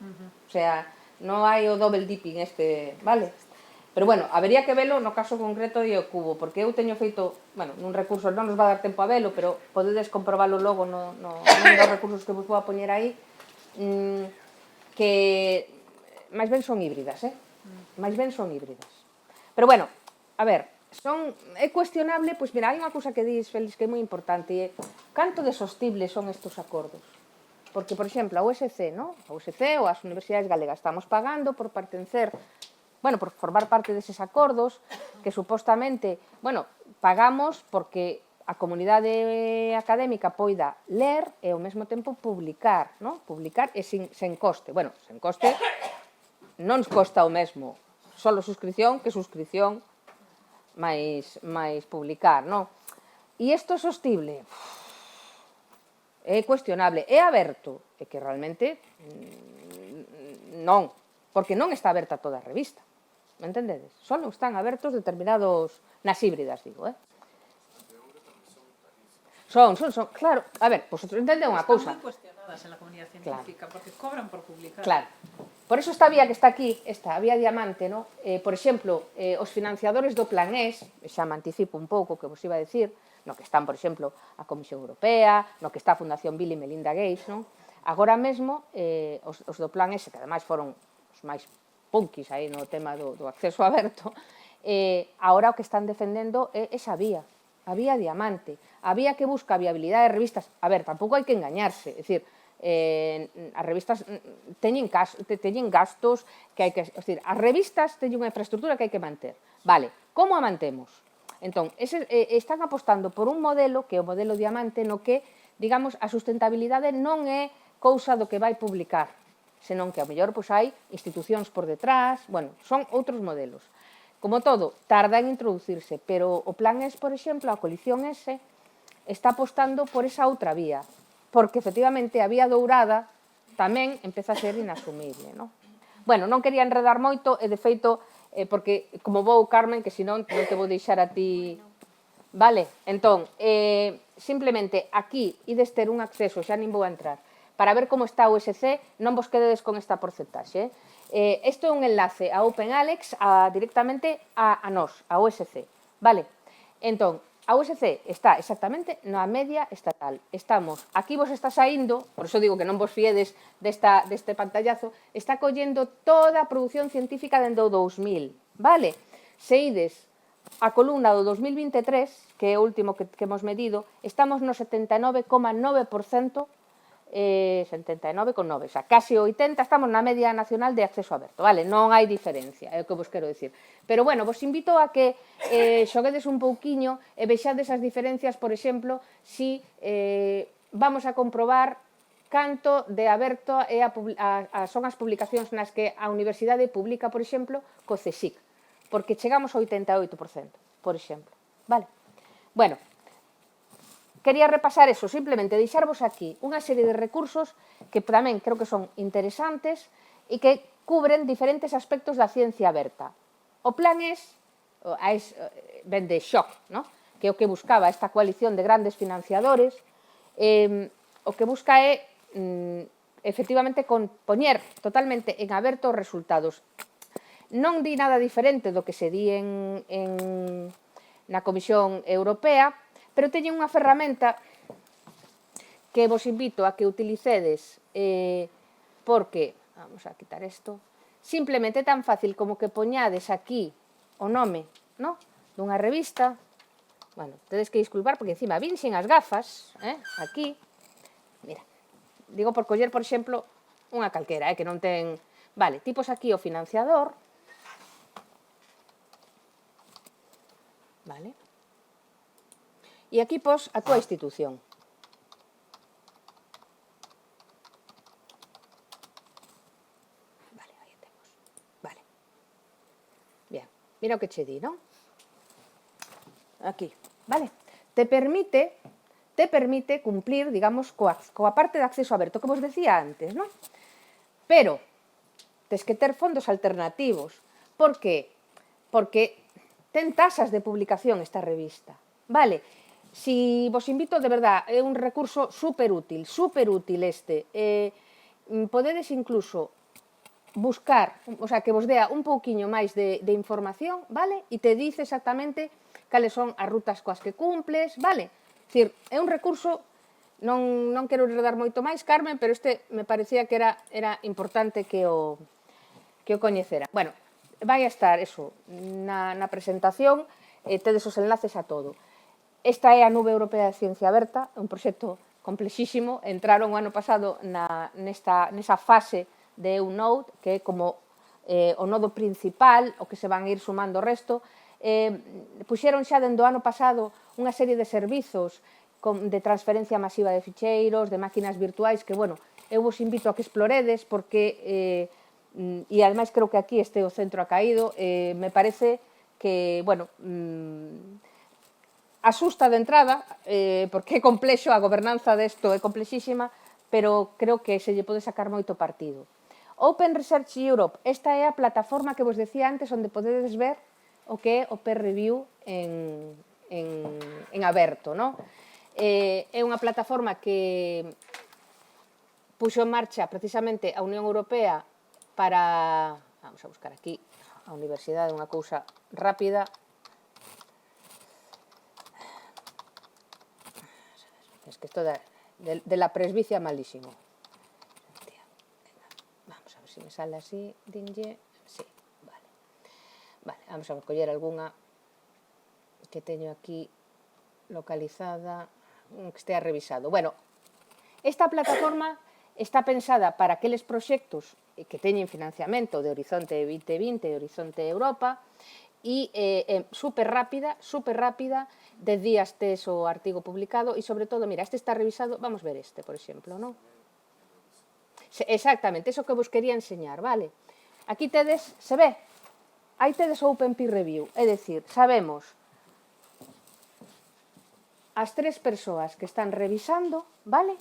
O sea, non hai o double dipping este, vale? Pero bueno, habería que velo no caso concreto de Yokubo, porque eu teño feito, bueno, nun recurso, non nos va a dar tempo a velo, pero podedes comprobalo logo nun dos recursos que vos vou a poñer aí, que máis ben son híbridas, máis ben son híbridas. Pero bueno, a ver, é cuestionable, pois mira, hai unha cousa que dis, Félix, que é moi importante, e canto de sostibles son estes acordos? Porque, por exemplo, a USC, ¿no? A USC ou as universidades galegas estamos pagando por pertencer, bueno, por formar parte deses acordos, que supostamente, bueno, pagamos porque a comunidade académica poida ler e ao mesmo tempo publicar, ¿no? Publicar e sen coste. Bueno, sen coste non nos costa o mesmo solo suscripción que suscripción máis publicar, non? E isto é sostible? É cuestionable. É aberto? É que realmente non, porque non está aberta toda a revista. Me entendedes? Só están abertos determinados, nas híbridas, digo, Son, claro, a ver, vosotros entendeu unha cousa. Están moi cuestionadas en la comunidad científica, porque cobran por publicar. Claro. Por eso esta vía que está aquí, esta vía diamante, ¿no? Por exemplo, os financiadores do Plan ES, xa me anticipo un pouco que vos iba a decir, no que están, por exemplo, a Comisión Europea, no que está a Fundación Bill e Melinda Gates, non? Agora mesmo, os do Plan ES, que ademais foron os máis punkis aí no tema do acceso aberto, agora o que están defendendo é esa vía, a vía diamante, a vía que busca a viabilidade de revistas. A ver, tampouco hai que engañarse, é dicir, as revistas teñen gastos que hai que... É dicir, as revistas teñen unha infraestructura que hai que manter. Vale, como a mantemos? Entón, están apostando por un modelo que é o modelo diamante no que, digamos, a sustentabilidade non é cousa do que vai publicar, senón que, ao mellor, pois hai institucións por detrás, bueno, son outros modelos. Como todo, tarda en introducirse, pero o Plan ES, por exemplo, a coalición ES, está apostando por esa outra vía, porque, efectivamente, a vía dourada tamén empeza a ser inasumible, non? Bueno, non quería enredar moito, e, de feito, porque, como vou, Carmen, que senón non te vou deixar a ti... Vale? Entón, simplemente, aquí, ides ter un acceso, xa nin vou a entrar, para ver como está o USC, non vos quededes con esta porcentaxe, Isto é un enlace a OpenAlex directamente a nós, a USC. Vale? Entón, a USC está exactamente na media estatal. Estamos, aquí vos está saindo, por iso digo que non vos fiedes deste pantallazo, está collendo toda a produción científica dende o 2000. Vale? Se ides a columna do 2023, que é o último que hemos medido, estamos no 79,9%, 79,9, o sea, casi 80, estamos na media nacional de acceso aberto, vale, non hai diferencia, é o que vos quero dicir. Pero, bueno, vos invito a que xoguedes un pouquiño e vexades as diferencias, por exemplo, si vamos a comprobar canto de aberto son as publicacións nas que a universidade publica, por exemplo, co CSIC, porque chegamos ao 88%, por exemplo, vale. Bueno, quería repasar eso, simplemente deixarvos aquí unha serie de recursos que tamén creo que son interesantes e que cubren diferentes aspectos da ciencia aberta. O plan ven de shock, ¿no? Que é o que buscaba esta coalición de grandes financiadores, o que busca é efectivamente poñer totalmente en aberto os resultados. Non di nada diferente do que se di na Comisión Europea, pero teñen unha ferramenta que vos invito a que utilicedes porque, vamos a quitar isto, simplemente tan fácil como que poñades aquí o nome, ¿no?, dunha revista. Bueno, tedes que disculpar porque encima vin sin as gafas, aquí, mira, digo por coller, por exemplo, unha calquera, que non ten... Vale, tipos aquí o financiador, vale, e aquí pos a túa institución. Vale, aí temos. Vale. Bien, mira o que che di, non? Aquí, vale. Te permite cumplir, digamos, coa parte de acceso aberto, que vos decía antes, non? Pero tes que ter fondos alternativos. Por que? Porque ten tasas de publicación esta revista, vale? Si vos invito, de verdad, é un recurso superútil este. Podedes incluso buscar, o sea, que vos dea un pouquiño máis de información, vale? E te dice exactamente cales son as rutas coas que cumples, vale? É dicir, é un recurso, non quero enredar moito máis, Carmen, pero este me parecía que era importante que o coñecera. Bueno, vai a estar eso na presentación, tedes os enlaces a todo. Esta é a Nube Europea de Ciencia Aberta, un proxecto complexísimo. Entraron o ano pasado nesa fase de EUNode, que é como o nodo principal, o que se van a ir sumando o resto. Puxeron xa dende o ano pasado unha serie de servizos de transferencia masiva de ficheiros, de máquinas virtuais, que, bueno, eu vos invito a que exploredes, porque, e ademais creo que aquí este o centro ha caído, me parece que, bueno, asusta de entrada, porque é complexo, a gobernanza desto é complexísima, pero creo que se lle pode sacar moito partido. Open Research Europe, esta é a plataforma que vos decía antes, onde podedes ver o que é o peer review en aberto, non? É unha plataforma que puxo en marcha precisamente a Unión Europea para, vamos a buscar aquí, a Universidade, unha cousa rápida. Es que esto de la presbicia malísimo. Vamos a ver si me sale así, dinlle. Sí, vale. Vale, vamos a coller algunha que teño aquí localizada, que estea revisado. Bueno, esta plataforma está pensada para aqueles proxectos que teñen financiamento de Horizonte 2020 e Horizonte Europa, e super rápida, 10 días tes o artigo publicado, e sobre todo, mira, este está revisado, vamos ver este, por exemplo, non? Exactamente, eso que vos quería enseñar, vale? Aquí tedes, se ve, aí tedes o Open Peer Review, é dicir, sabemos as 3 persoas que están revisando, vale?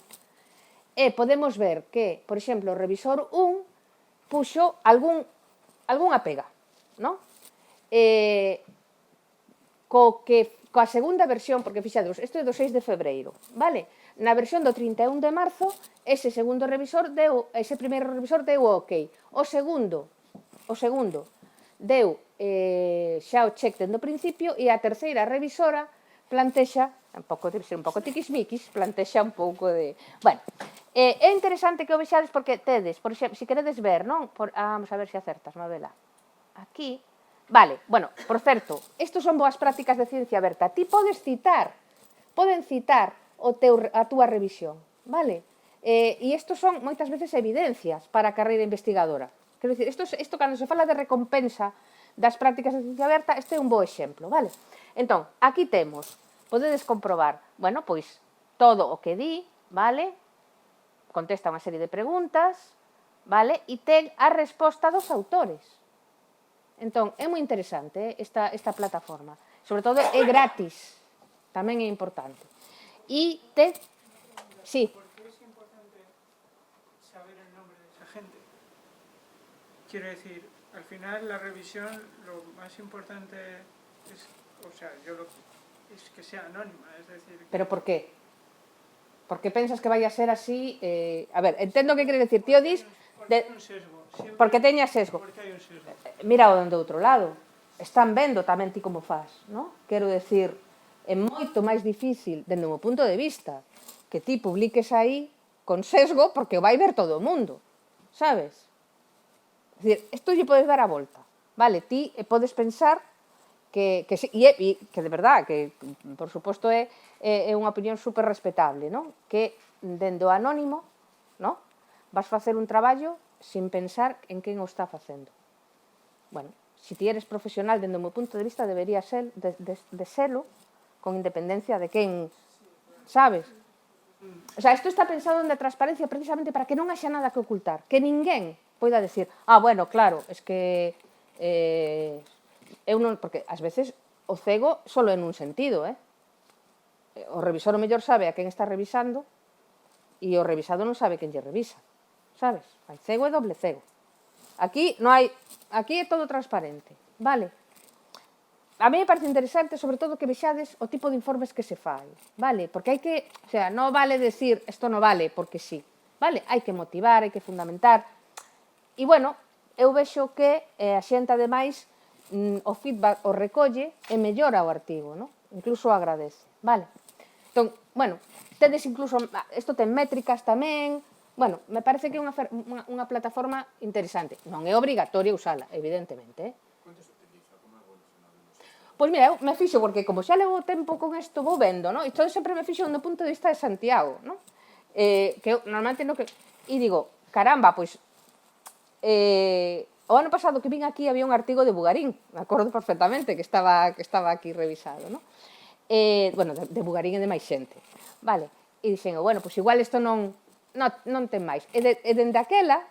E podemos ver que, por exemplo, o revisor 1 puxo algunha pega, non? Coa segunda versión, porque fixados, isto é do 6 de febreiro, vale? Na versión do 31 de marzo, ese primeiro revisor deu o ok. O segundo deu xa o check dende o principio, e a terceira revisora plantexa, debe ser un pouco tiquismiquis, plantexa un pouco de... Bueno, é interesante que o vexades porque tedes, por exemplo, se queredes ver, non? Vamos a ver se acertas, Mabela. Aquí... Vale, bueno, por certo, estos son boas prácticas de ciencia aberta. Ti poden citar a túa revisión, vale? E estos son moitas veces evidencias para a carreira investigadora. Quero dicir, isto cando se fala de recompensa das prácticas de ciencia aberta, este é un bo exemplo, vale? Entón, aquí temos, podedes comprobar, bueno, pois, todo o que di, vale? Contesta unha serie de preguntas, vale? E ten a resposta dos autores. Entón, é moi interesante esta plataforma. Sobre todo, é gratis. Tamén é importante. y te... Sí. ¿Por qué es importante saber el nombre de esa gente? Quiero decir, al final la revisión, lo más importante es, es que sea anónima, es decir... ¿Pero por qué? ¿Por qué pensas que vaya a ser así? A ver, entendo que queres decir, tío dis... Porque hay un sesgo. Porque teña sesgo. Porque hai un sesgo. Mira o do outro lado. Están vendo tamén ti como faz, non? Quero decir, é moito máis difícil, dende o meu punto de vista, que ti publiques aí con sesgo porque o vai ver todo o mundo, sabes? É dicir, isto lle podes dar a volta, vale? Ti podes pensar que sí, e que de verdad, que por suposto é unha opinión super respetable, non? Que dende o anónimo, non? Vas facer un traballo sin pensar en quen o está facendo. Bueno, se ti eres profesional, dende o meu punto de vista, debería ser de selo con independencia de quen, sabes? O sea, isto está pensado en la transparencia precisamente para que non haxa nada que ocultar, que ninguén poida decir, bueno, claro, es que eu non, porque ás veces o cego solo en un sentido, o revisor o mellor sabe a quen está revisando e o revisado non sabe quen lle revisa, sabes? Hai cego e doble cego. Aquí non hai, aquí é todo transparente, vale? A mí me parece interesante, sobre todo, que vexades o tipo de informes que se fai, vale? Porque hai que, o sea, non vale decir isto non vale porque sí, vale? Hai que motivar, hai que fundamentar. E, bueno, eu vexo que a xente, ademais, o feedback o recolle e mellora o artigo, non? Incluso o agradece, vale? Entón, bueno, tedes incluso, isto ten métricas tamén, bueno, me parece que é unha plataforma interesante. Non é obrigatoria usala, evidentemente, ¿Cuánto se utiliza? ¿Cómo evolucionado? Pois mira, eu me fixo, porque como xa levo tempo con isto, vou vendo, non? E todo sempre me fixo do punto de vista de Santiago, non? Que eu normalmente no que... E digo, caramba, pois... o ano pasado que vin aquí había un artigo de Bugarín, me acordo perfectamente, que estaba aquí revisado, non? Bueno, de Bugarín e de máis xente, vale? E dixen, bueno, pois igual isto non ten máis. E dende aquela,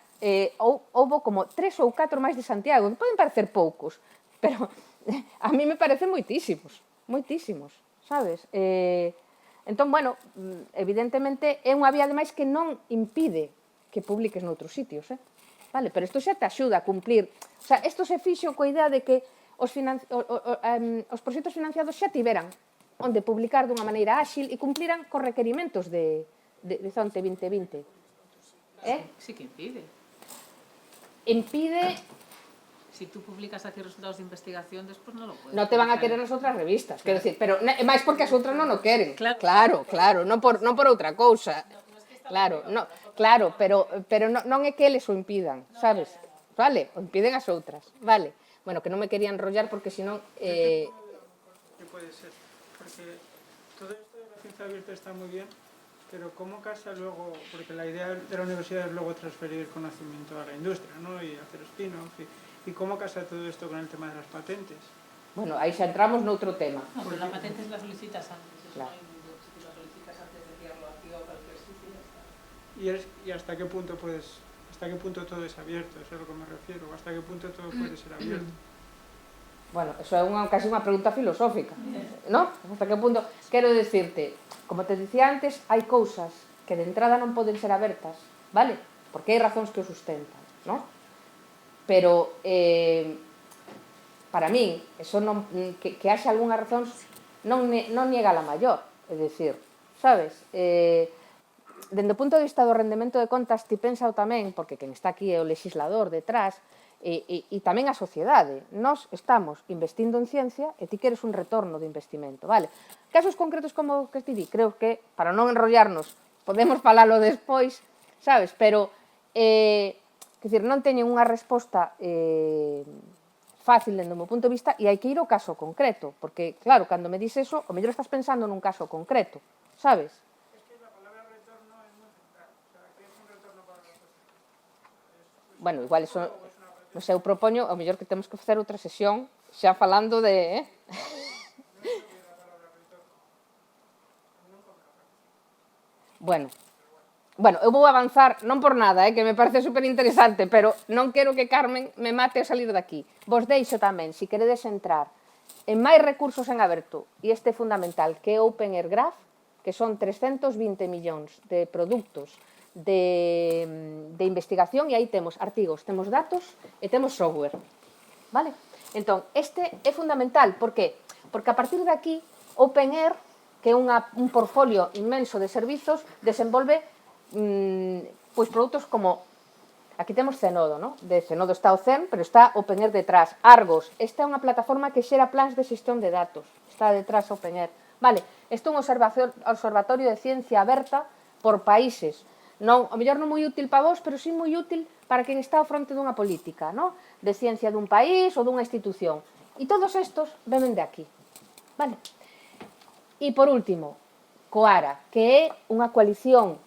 houbo como 3 ou 4 máis de Santiago, que poden parecer poucos, pero a mí me parecen moitísimos, sabes? Entón, bueno, evidentemente é unha vía ademais que non impide que publiques noutros sitios, vale? Pero isto xa te axuda a cumplir, o sea, isto se fixo coa idea de que os proxectos financiados xa tiveran onde publicar dunha maneira áxil e cumpliran cos requerimentos de Horizonte 2020. Sí que impide. Impide... Si tú publicas aquí resultados de investigación, despois non lo puedes. Non te van a querer nas outras revistas, quero decir, pero é máis porque as outras non o queren. Claro. Claro, non por outra cousa. Claro, pero non é que eles o impidan, sabes? Vale, o impiden as outras, vale. Bueno, que non me quería enrollar porque senón... Que puede ser, porque todo esto de la ciencia abierta está muy bien, pero ¿cómo casa luego? Porque la idea de la universidad es luego transferir conocimiento a la industria, ¿no? Y hacer spin-off. ¿Y cómo casa todo esto con el tema de las patentes? Bueno, aí xa entramos noutro tema. No, pero la patente la solicitas antes. Claro. Si la solicitas antes de tirarlo aquí o cualquier sitio, ya está. ¿Y hasta qué punto todo es abierto? Eso es a lo que me refiero. ¿Hasta qué punto todo puede ser abierto? Bueno, eso é casi unha pregunta filosófica, non? Hasta que punto... Quero decirte, como te dicía antes, hai cousas que de entrada non poden ser abertas, vale? Porque hai razóns que o sustentan, non? Pero, para min, eso non, que haxe algunha razón non niega la maior, é dicir, sabes? Dende o punto de vista do rendemento de contas, ti pensao tamén, porque quen está aquí é o legislador detrás, e tamén a sociedade. Nós estamos investindo en ciencia e ti queres un retorno de investimento, vale? Casos concretos como que ti di, creo que, para non enrollarnos, podemos falalo despois, sabes? Pero, quer dizer, non teñen unha resposta fácil dentro do meu punto de vista e hai que ir ao caso concreto, porque, claro, cando me dis eso, o mellor estás pensando nun caso concreto, sabes? Es que la palabra retorno es muy central. O sea, ¿qué es un retorno para la sociedad? Bueno, igual eso... Non sei, eu propoño, ao mellor que temos que facer outra sesión, xa falando de... Bueno, eu vou avanzar, non por nada, que me parece superinteresante, pero non quero que Carmen me mate ao salir daqui. Vos deixo tamén, se queredes entrar en máis recursos en aberto, e este é fundamental, que é Open Air Graph, que son 320 millóns de produtos de investigación, e aí temos artigos, temos datos e temos software. Vale? Entón, este é fundamental. Por qué? Porque a partir de aquí, OpenAir, que é un portfolio inmenso de servizos, desenvolve pois produtos como, aquí temos Zenodo, ¿no? De Zenodo está o Zen, pero está OpenAir detrás. Argos, esta é unha plataforma que xera plans de xestión de datos, está detrás OpenAir. Vale, isto é un observatorio de ciencia aberta por países. Non, a mellor non moi útil para vos, pero sí moi útil para quen está ao fronte dunha política, ¿no? De ciencia dun país ou dunha institución. E todos estos venen de aquí. Vale? E por último, COARA, que é unha coalición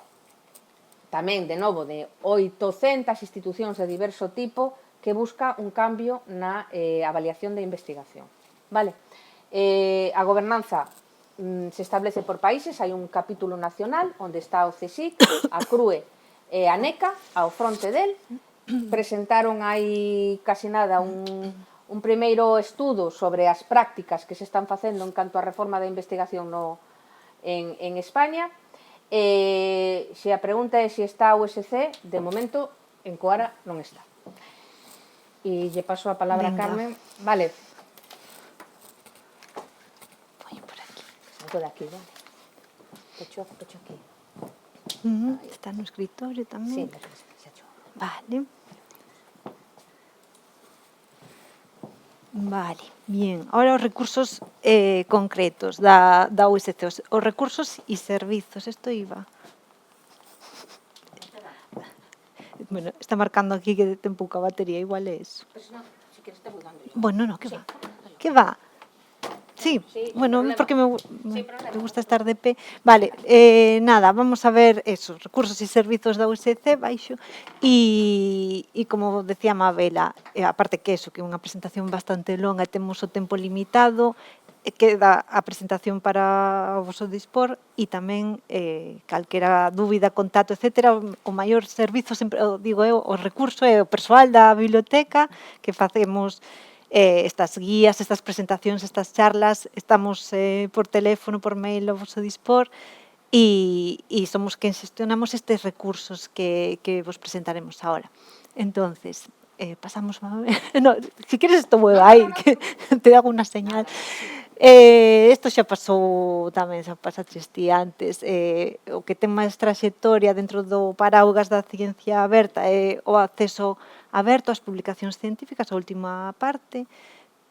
tamén, de novo, de 800 institucións de diverso tipo que busca un cambio na avaliación da investigación. Vale? A gobernanza se establece por países, hai un capítulo nacional onde está o CSIC, a CRUE e a NECA ao fronte del. Presentaron hai casi nada un primeiro estudo sobre as prácticas que se están facendo en canto á reforma da investigación en España. Se a pregunta é se está o USC, de momento en COARA non está. E lle paso a palabra a Carmen. Vale. Voy por aquí. Salgo de aquí, vale. Pecho aquí. Está no escritorio tamén. Sí, Vale. Vale, bien. Ahora os recursos concretos da USC. Os recursos e servizos. Isto iba. Bueno, está marcando aquí que ten pouca batería. Igual é eso. Bueno, no, que va. Que va? Sí, bueno, porque me gusta estar de pé. Vale, nada, vamos a ver esos recursos e servizos da USC baixo e como decía Mabela, aparte que eso, que é unha presentación bastante longa, temos o tempo limitado, queda a presentación para o vosso dispor e tamén calquera dúbida, contacto, etc. O maior servizo, sempre digo eu, o recurso é o persoal da biblioteca, que facemos estas guías, estas presentacións, estas charlas, estamos por teléfono, por mail, ao vosso dispor, e somos quen xestionamos estes recursos que vos presentaremos agora. Entonces, pasamos a ver... No, si queres esto vuelve aí, que te hago unha señal. Isto xa pasou tamén, xa pasaches ti antes. O que ten máis traxectoria dentro do paraugas da ciencia aberta é o acceso aberto ás publicacións científicas, a última parte,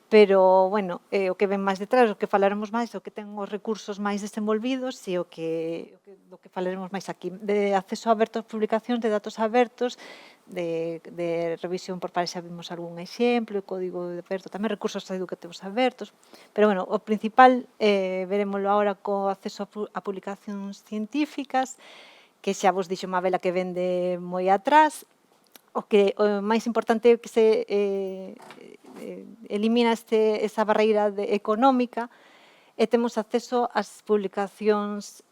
pero, bueno, o que ven máis detrás, o que falaremos máis, o que ten os recursos máis desenvolvidos e do que falaremos máis aquí, de acceso aberto ás publicacións, de datos abertos, de revisión por pares, xa vimos algún exemplo, código aberto, tamén recursos educativos abertos, pero, bueno, o principal, veremoslo agora co acceso a publicacións científicas, que xa vos dixo Mabela que vende moi atrás. O máis importante é que se elimina esa barreira económica e temos acceso ás publicacións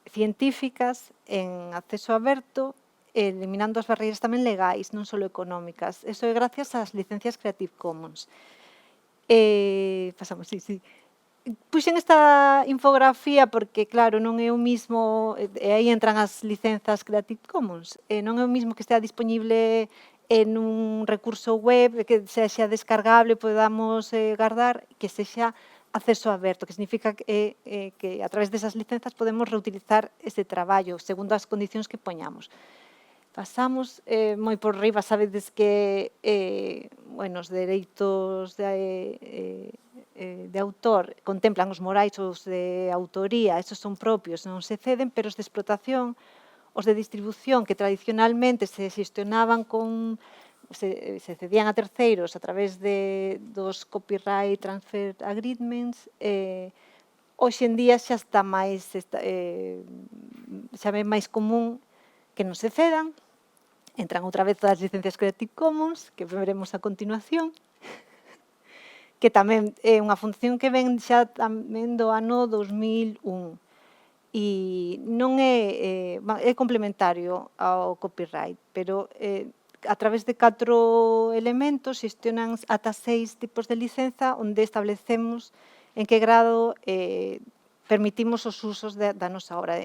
científicas en acceso aberto, eliminando as barreiras tamén legais, non só económicas. Eso é gracias ás licencias Creative Commons. Pasamos, sí. Puxen esta infografía porque, claro, non é o mismo, e aí entran as licenzas Creative Commons, non é o mismo que estea disponible en un recurso web, que sexa descargable, podamos guardar, que sexa acceso aberto, que significa que a través desas licenzas podemos reutilizar ese traballo segundo as condicións que poñamos. Pasamos moi por riba, sabedes que os dereitos de autor contemplan os morais ou os de autoría, esos son propios, non se ceden, pero os de explotación, os de distribución, que tradicionalmente se xestionaban se cedían a terceiros a través dos copyright transfer agreements, hoxe en día xa está máis, xa é máis común que non se cedan, entran outra vez as licencias Creative Commons, que veremos a continuación, que tamén é unha función que ven xa tamén do ano 2001 e non é complementario ao copyright, pero a través de 4 elementos xestionan ata 6 tipos de licenza onde establecemos en que grado permitimos os usos da nosa obra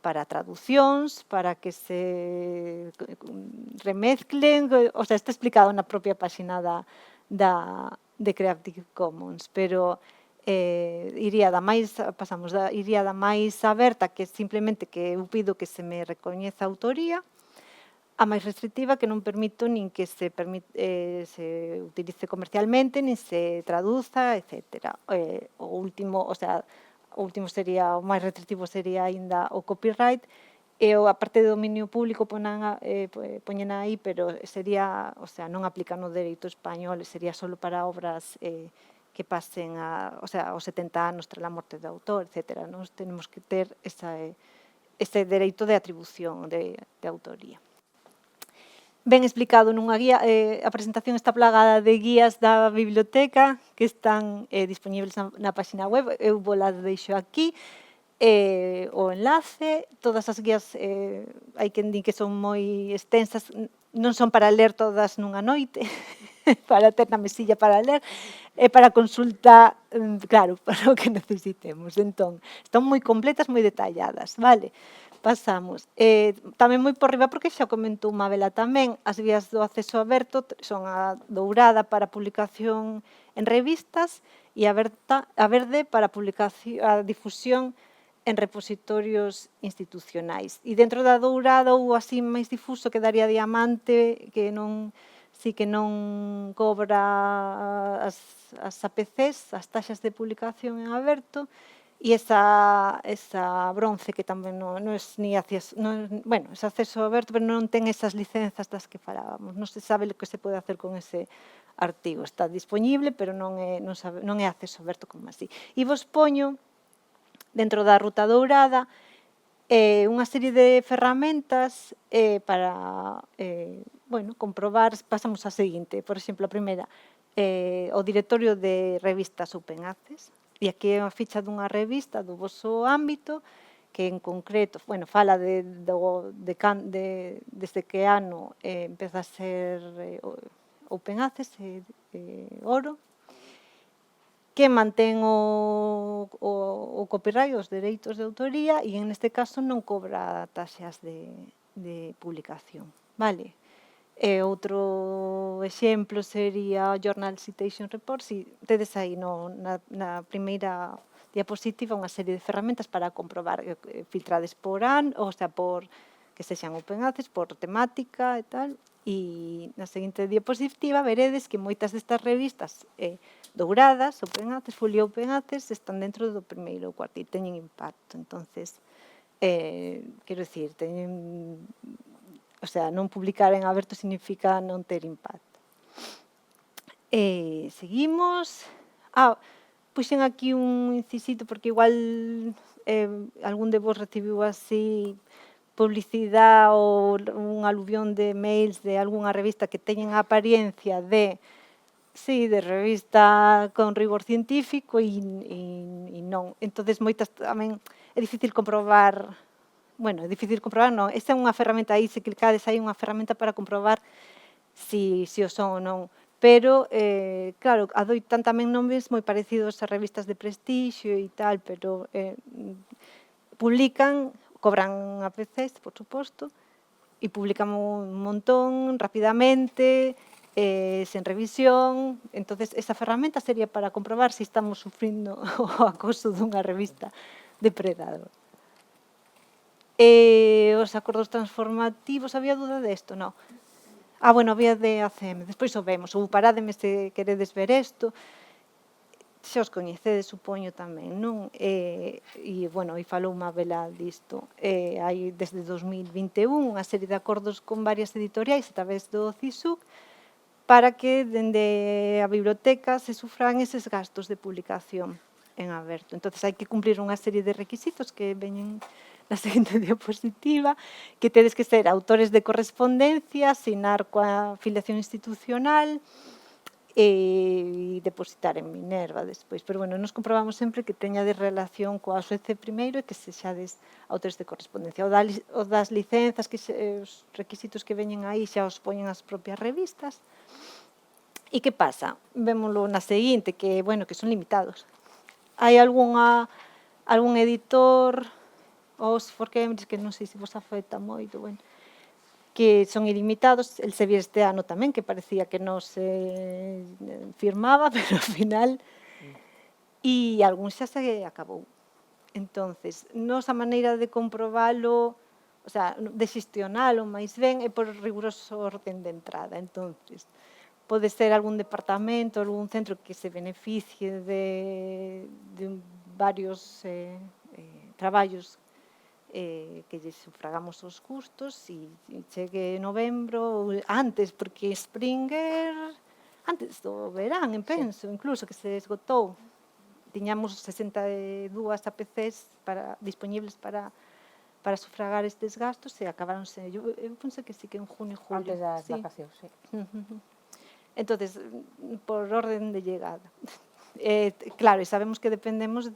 para traducións, para que se remezclen, o sea, está explicado na propia páxina de Creative Commons, pero iría da máis aberta, que simplemente que eu pido que se me recoñeza a autoría, a máis restrictiva, que non permito nin que se utilice comercialmente, nin se traduza, etc. O último sería, o máis restrictivo sería aínda o copyright, e a parte do dominio público poñen aí, pero sería, o sea, non aplica no dereito español, sería só para obras que pasen aos 70 anos tras a morte do autor, etc. Nós tenemos que ter ese dereito de atribución de autoría. Ben explicado nunha guía, a presentación está plagada de guías da biblioteca que están disponibles na página web, eu volas deixo aquí, o enlace, todas as guías hai quen di que son moi extensas, non son para ler todas nunha noite, para ter na mesilla para ler, e para consulta, claro, para o que necesitemos. Entón, están moi completas, moi detalladas, vale? Pasamos. Tamén moi por riba, porque xa comentou Mabela tamén, as vías do acceso aberto son a dourada para publicación en revistas e a verde para a difusión en repositorios institucionais. E dentro da dourada, ou así máis difuso, quedaría diamante, que non cobra as APCs, as taxas de publicación en aberto, e esa bronce que tamén non é ni acceso, bueno, ese acceso aberto, pero non ten esas licenzas das que falábamos, non se sabe o que se pode hacer con ese artigo, está disponible, pero non é acceso aberto como así. E vos poño, dentro da ruta dourada, unha serie de ferramentas para, comprobar, pasamos á seguinte, por exemplo, a primeira, o directorio de revistas Open Access, e aquí é unha ficha dunha revista do vosso ámbito, que en concreto, fala desde que ano empeza a ser Open Access, oro, que mantén o copyright, os dereitos de autoría, e neste caso non cobra taxas de publicación, vale? Outro exemplo sería o Journal Citation Report. Si tedes aí na primeira diapositiva unha serie de ferramentas para comprobar, filtrades por ano, o sea, por que sexan open access, por temática e tal, e na seguinte diapositiva veredes que moitas destas revistas douradas, open access, fully open access, están dentro do primeiro cuartil, teñen impacto. Entonces, quero dicir, teñen... O sea, non publicar en aberto significa non ter impacto. Seguimos. Puxen aquí un incisito, porque igual algún de vos recibiu así publicidade ou un aluvión de mails de algunha revista que teñen a apariencia de revista con rigor científico e non. Entón, moitas tamén é difícil comprobar. Bueno, é difícil comprobar, non. Esta é unha ferramenta aí, se clicades aí, unha ferramenta para comprobar se o son ou non. Pero, claro, adoitan tamén nomes moi parecidos a revistas de prestixio e tal, pero publican, cobran APCs, por suposto, e publican un montón, rapidamente, sen revisión. Entonces, esa ferramenta sería para comprobar se estamos sufrindo o acoso dunha revista depredador. Os acordos transformativos, había duda desto? Non. Había de ACM, despois o vemos, ou parádeme se queredes ver isto, xa os coñecedes, supoño tamén, non? E falou Mabela disto. Hai desde 2021 unha serie de acordos con varias editoriais a través do CISUC para que dende a biblioteca se sufran eses gastos de publicación en aberto. Entón, hai que cumplir unha serie de requisitos que veñen na seguinte diapositiva, que tedes que ser autores de correspondencia, asinar coa afiliación institucional e depositar en Minerva despois. Pero, nos comprobamos sempre que teña de relación coa SUECE primeiro e que sexades autores de correspondencia. O das licenzas, os requisitos que veñen aí xa os poñen as propias revistas. E que pasa? Vémoslo na seguinte, que son limitados. hai algún editor, os Forcambridge, que non sei se vos afecta moito, bueno, que son ilimitados. El se viu este ano tamén, que parecía que non se firmaba, pero ao final, e algún xa se acabou. Entonces, nos a maneira de comprobalo, o sea, de xestionalo máis ben, é por riguroso orden de entrada. Entonces, pode ser algún departamento, algún centro que se beneficie de varios traballos que lle sufragamos os custos e chegue novembro ou antes, porque Springer antes do verán, penso, incluso, que se esgotou. Tiñamos 62 APCs disponibles para sufragar estes gastos e acabaronse, eu penso que sí que en junio, julio. Antes das vacacións, sí. Entonces, por orden de llegada. Claro, e sabemos que dependemos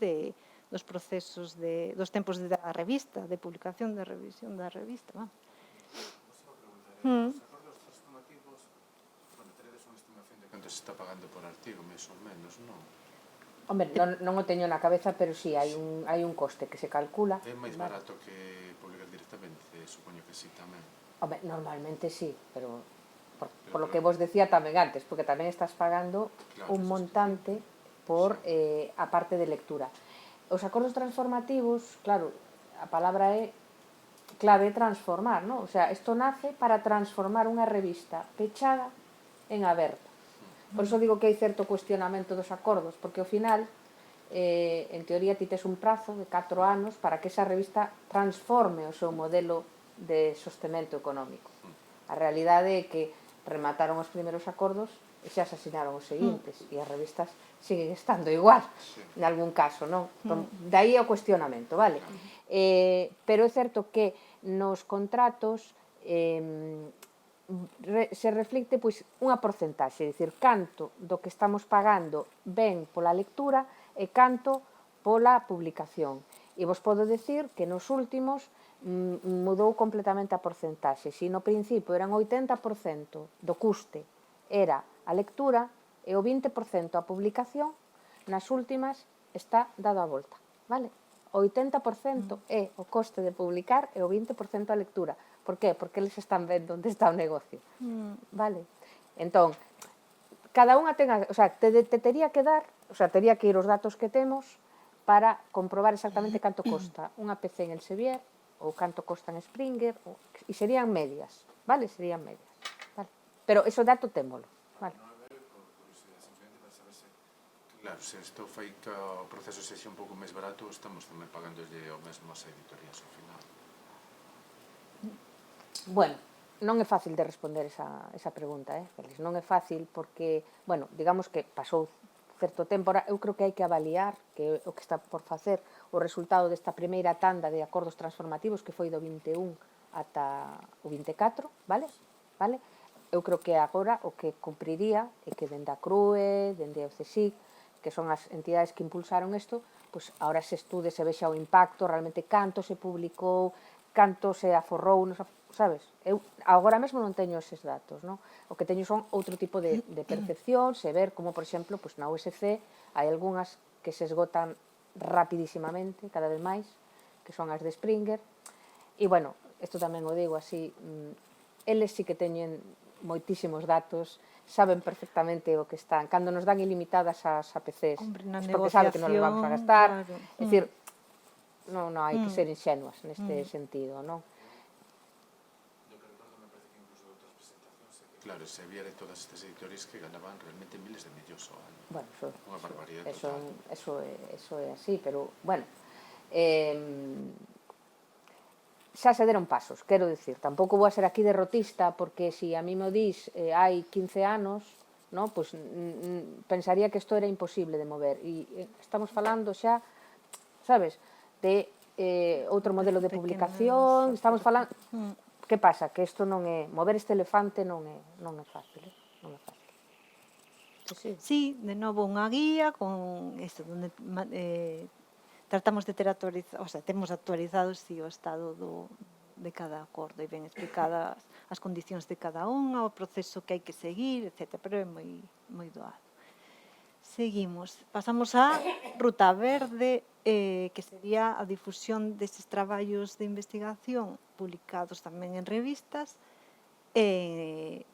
dos procesos, dos tempos da revista, de publicación, de revisión da revista. Vos iba a preguntar, os acordos transformativos, bueno, teredes unha estimación de canto se está pagando por artigo, máis ou menos, non? Hombre, non o teño na cabeza, pero sí, hai un coste que se calcula. É máis barato que publicar directamente, supoño que sí tamén. Hombre, normalmente sí, pero por lo que vos decía tamén antes, porque tamén estás pagando un montante por a parte de lectura. Os acordos transformativos, claro, a palabra é clave transformar, non? O sea, isto nace para transformar unha revista pechada en aberta. Por iso digo que hai certo cuestionamento dos acordos, porque ao final, en teoría, ti tes un prazo de 4 anos para que esa revista transforme o seu modelo de sostemento económico. A realidade é que remataron os primeiros acordos e xa se asinaron os seguintes, e as revistas siguen estando igual, en algún caso, non? Daí o cuestionamento, vale? Pero é certo que nos contratos se reflicte unha porcentaxe, é dicir, canto do que estamos pagando ven pola lectura e canto pola publicación. E vos podo decir que nos últimos mudou completamente a porcentaxe. Se no principio eran 80% do custe era a lectura e o 20% a publicación, nas últimas está dado a volta, vale? O 80% é o coste de publicar e o 20% a lectura. Por qué? Porque eles están vendo onde está o negocio, vale? Entón, cada unha ten, o sea, te tería que dar, o sea, tería que ir os datos que temos para comprobar exactamente canto costa unha PC en Elsevier ou canto costa en Springer, e serían medias, vale? Serían medias, vale? Pero ese dato témolo, vale? Non, a ver, por curiosidade, simplemente para saber se, claro, se isto fai que o proceso sexa un pouco máis barato, estamos tamén pagándolle o mesmo ás editorias ao final. Bueno, non é fácil de responder esa pregunta, Félix. Non é fácil porque, bueno, digamos que pasou certo tempo. Eu creo que hai que avaliar, que é o que está por facer, o resultado desta primeira tanda de acordos transformativos que foi do 21 ata o 24, vale? Eu creo que agora o que cumpriría é que dende a CRUE, dende o CSIC, que son as entidades que impulsaron isto, pois agora se estude, se vexa o impacto, realmente canto se publicou, canto se aforrou, sabes? Eu agora mesmo non teño eses datos, non? O que teño son outro tipo de percepcións e ver como, por exemplo, na USC hai algunhas que se esgotan rapidísimamente, cada vez máis, que son as de Springer, e, bueno, isto tamén o digo así, eles sí que teñen moitísimos datos, saben perfectamente o que están. Cando nos dan ilimitadas as APCs, é porque saben que non les vamos a gastar. É dicir, non hai que ser inxenuas neste sentido, non? Do que recordo, me parece que incluso de outras presentacións, claro, se viera todas estas editorias que ganaban realmente miles de millóns ao ano. Bueno, unha barbaridade total. total. Eso é así, pero, bueno, xa se deron pasos, quero dicir, tampouco vou a ser aquí derrotista, porque se a mí me dís hai 15 anos, no, pues, pensaría que isto era imposible de mover, e estamos falando xa, sabes, de outro modelo de publicación, estamos falando... Que pasa? Que isto non é... Mover este elefante non é fácil, non é fácil. Sí, de novo unha guía con isto, donde tratamos de ter actualizado, o sea, temos actualizados o estado de cada acordo e ben explicadas as condicións de cada unha, o proceso que hai que seguir, etc. Pero é moi doado. Seguimos. Pasamos a Ruta Verde, que sería a difusión destes traballos de investigación publicados tamén en revistas, se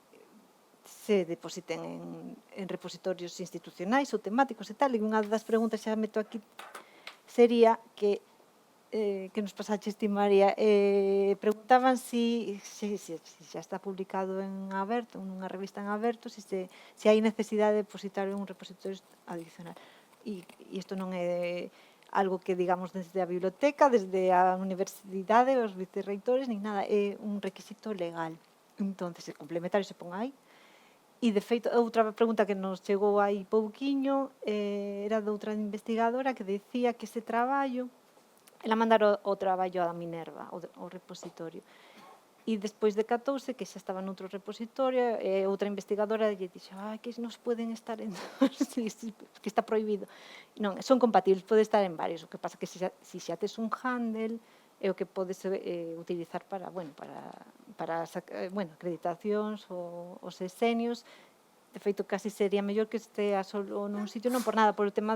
depositen en repositorios institucionais ou temáticos e tal. E unha das preguntas xa meto aquí sería que nos pasaches ti, María, preguntaban si xa está publicado en aberto, nunha revista en aberto, se hai necesidade de depositar en un repositorio adicional. E isto non é algo que digamos desde a biblioteca, desde a universidade, os vicerreitores, nin nada, é un requisito legal. Entón, se complementario se pon aí. E, de feito, outra pregunta que nos chegou aí pouquiño era de outra investigadora que decía que ese traballo, ela mandara o traballo a Minerva, o repositorio. E despois decatouse que xa estaba noutro repositorio, e outra investigadora lle dixo que nos poden estar en que está prohibido. Non, son compatibles, pode estar en varios. O que pasa que se xa tes un handle, é o que podes utilizar para acreditacións ou sesenios. De feito, casi sería mellor que estea solo nun sitio, non por nada, por o tema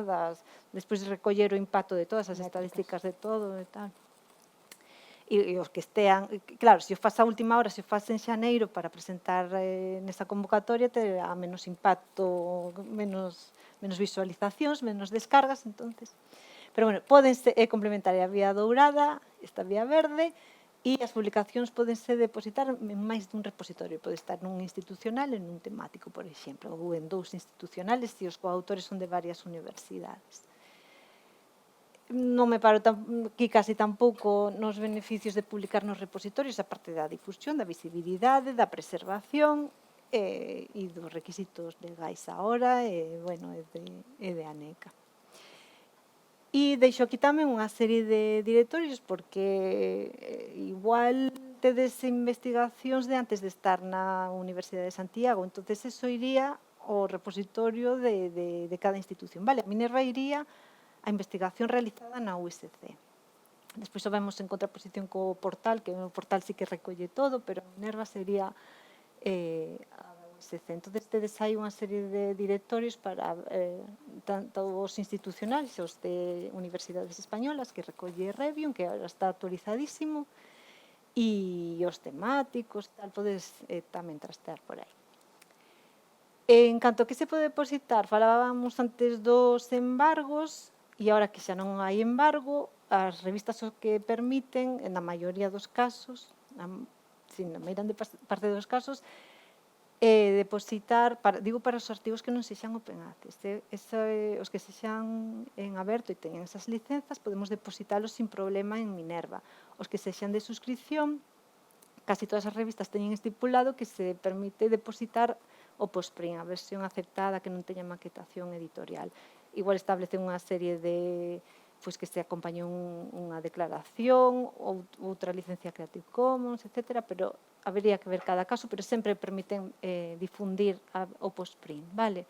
despois de recoller o impacto de todas as estadísticas de todo e tal. E os que estean, claro, se o faz a última hora, se o faz en xaneiro para presentar nesa convocatoria, terá menos impacto, menos visualizacións, menos descargas, entonces. Pero, bueno, podense complementar a vía dourada, esta vía verde, e as publicacións podense depositar en máis dun repositorio. Pode estar nun institucional e nun temático, por exemplo, ou en dous institucionales se os coautores son de varias universidades. Non me paro aquí casi tampouco nos beneficios de publicar nos repositorios, a parte da difusión, da visibilidade, da preservación e dos requisitos legais agora e de ANECA. E deixo aquí tamén unha serie de directorios porque igual tedes investigacións de antes de estar na Universidade de Santiago, entonces eso iría ao repositorio de cada institución. Vale, a Minerva iría a investigación realizada na USC. Despois o vemos en contraposición co portal, que o portal sí que recolle todo, pero a Minerva sería a Entón, tedes aí unha serie de directorios para tanto os institucionais, os de universidades españolas, que recolle Revium, que ahora está actualizadísimo, e os temáticos, tal, podes tamén trastear por aí. En canto a que se pode depositar, falábamos antes dos embargos, e agora que xa non hai embargo, as revistas o que permiten, na maioría dos casos, na grande parte dos casos, depositar, digo para os artigos que non sexan open access, os que sexan en aberto e teñen esas licenzas, podemos depositalos sin problema en Minerva. Os que sexan de suscripción, casi todas as revistas teñen estipulado que se permite depositar o postprint, a versión aceptada que non teña maquetación editorial. Igual establece unha serie de que se acompañe unha declaración, outra licencia Creative Commons, etc., pero habería que ver cada caso, pero sempre permiten difundir o postprint, vale?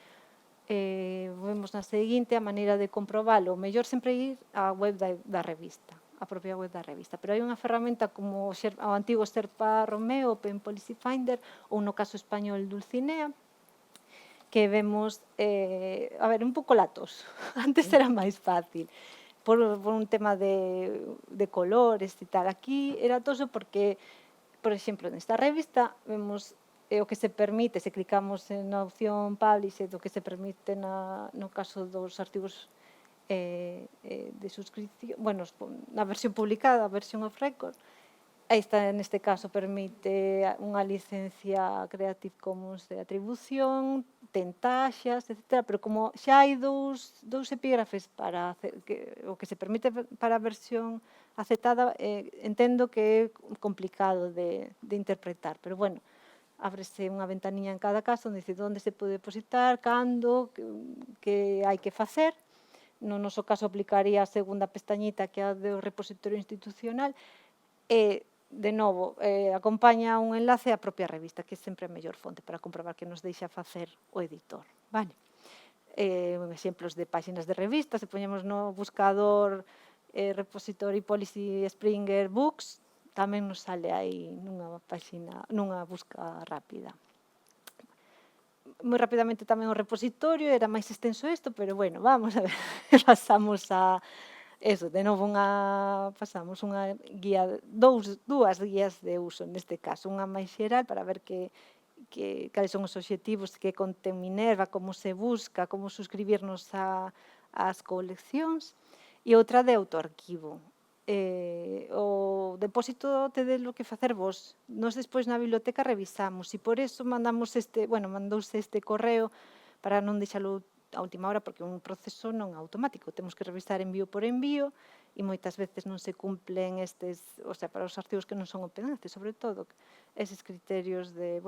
Vemos na seguinte a maneira de comprobalo. O mellor sempre ir á web da revista, a propia web da revista, pero hai unha ferramenta como o antigo Sherpa Romeo, Open Policy Finder, ou no caso español Dulcinea, que vemos, un pouco latos. Antes era máis fácil, por un tema de colores e tal. Aquí era toso porque, por exemplo, nesta revista vemos o que se permite, se clicamos na opción Publish, do que se permite no caso dos artigos de suscripción, na versión publicada, a versión of record. Esta, neste caso, permite unha licencia Creative Commons de atribución, ten taxas, etc. Pero como xa hai dous epígrafes para o que se permite para a versión aceptada, entendo que é complicado de interpretar. Pero, bueno, ábrese unha ventaniña en cada caso onde dice onde se pode depositar, cando, que hai que facer. No noso caso aplicaría a segunda pestañita que é a do repositorio institucional e de novo, acompaña un enlace á propia revista, que é sempre a mellor fonte para comprobar que nos deixa facer o editor. Vale? Exemplos de páxinas de revistas, se poñemos no buscador Repository Policy Springer Books, tamén nos sale aí nunha páxina, nunha busca rápida. moi rapidamente tamén o repositorio, era máis extenso isto, pero bueno, vamos a ver, pasamos a eso, de novo pasamos unha guía, dúas guías de uso neste caso, unha máis xeral para ver cales son os obxectivos que contén Minerva, como se busca, como suscribirnos ás coleccións, e outra de autoarquivo. O depósito tedes lo que facer vos. Nos despois na biblioteca revisamos e por eso mandouse este correo para non deixalo a última hora porque é un proceso non automático. Temos que revisar envío por envío e moitas veces non se cumplen para os artigos que non son open access, sobre todo eses criterios de,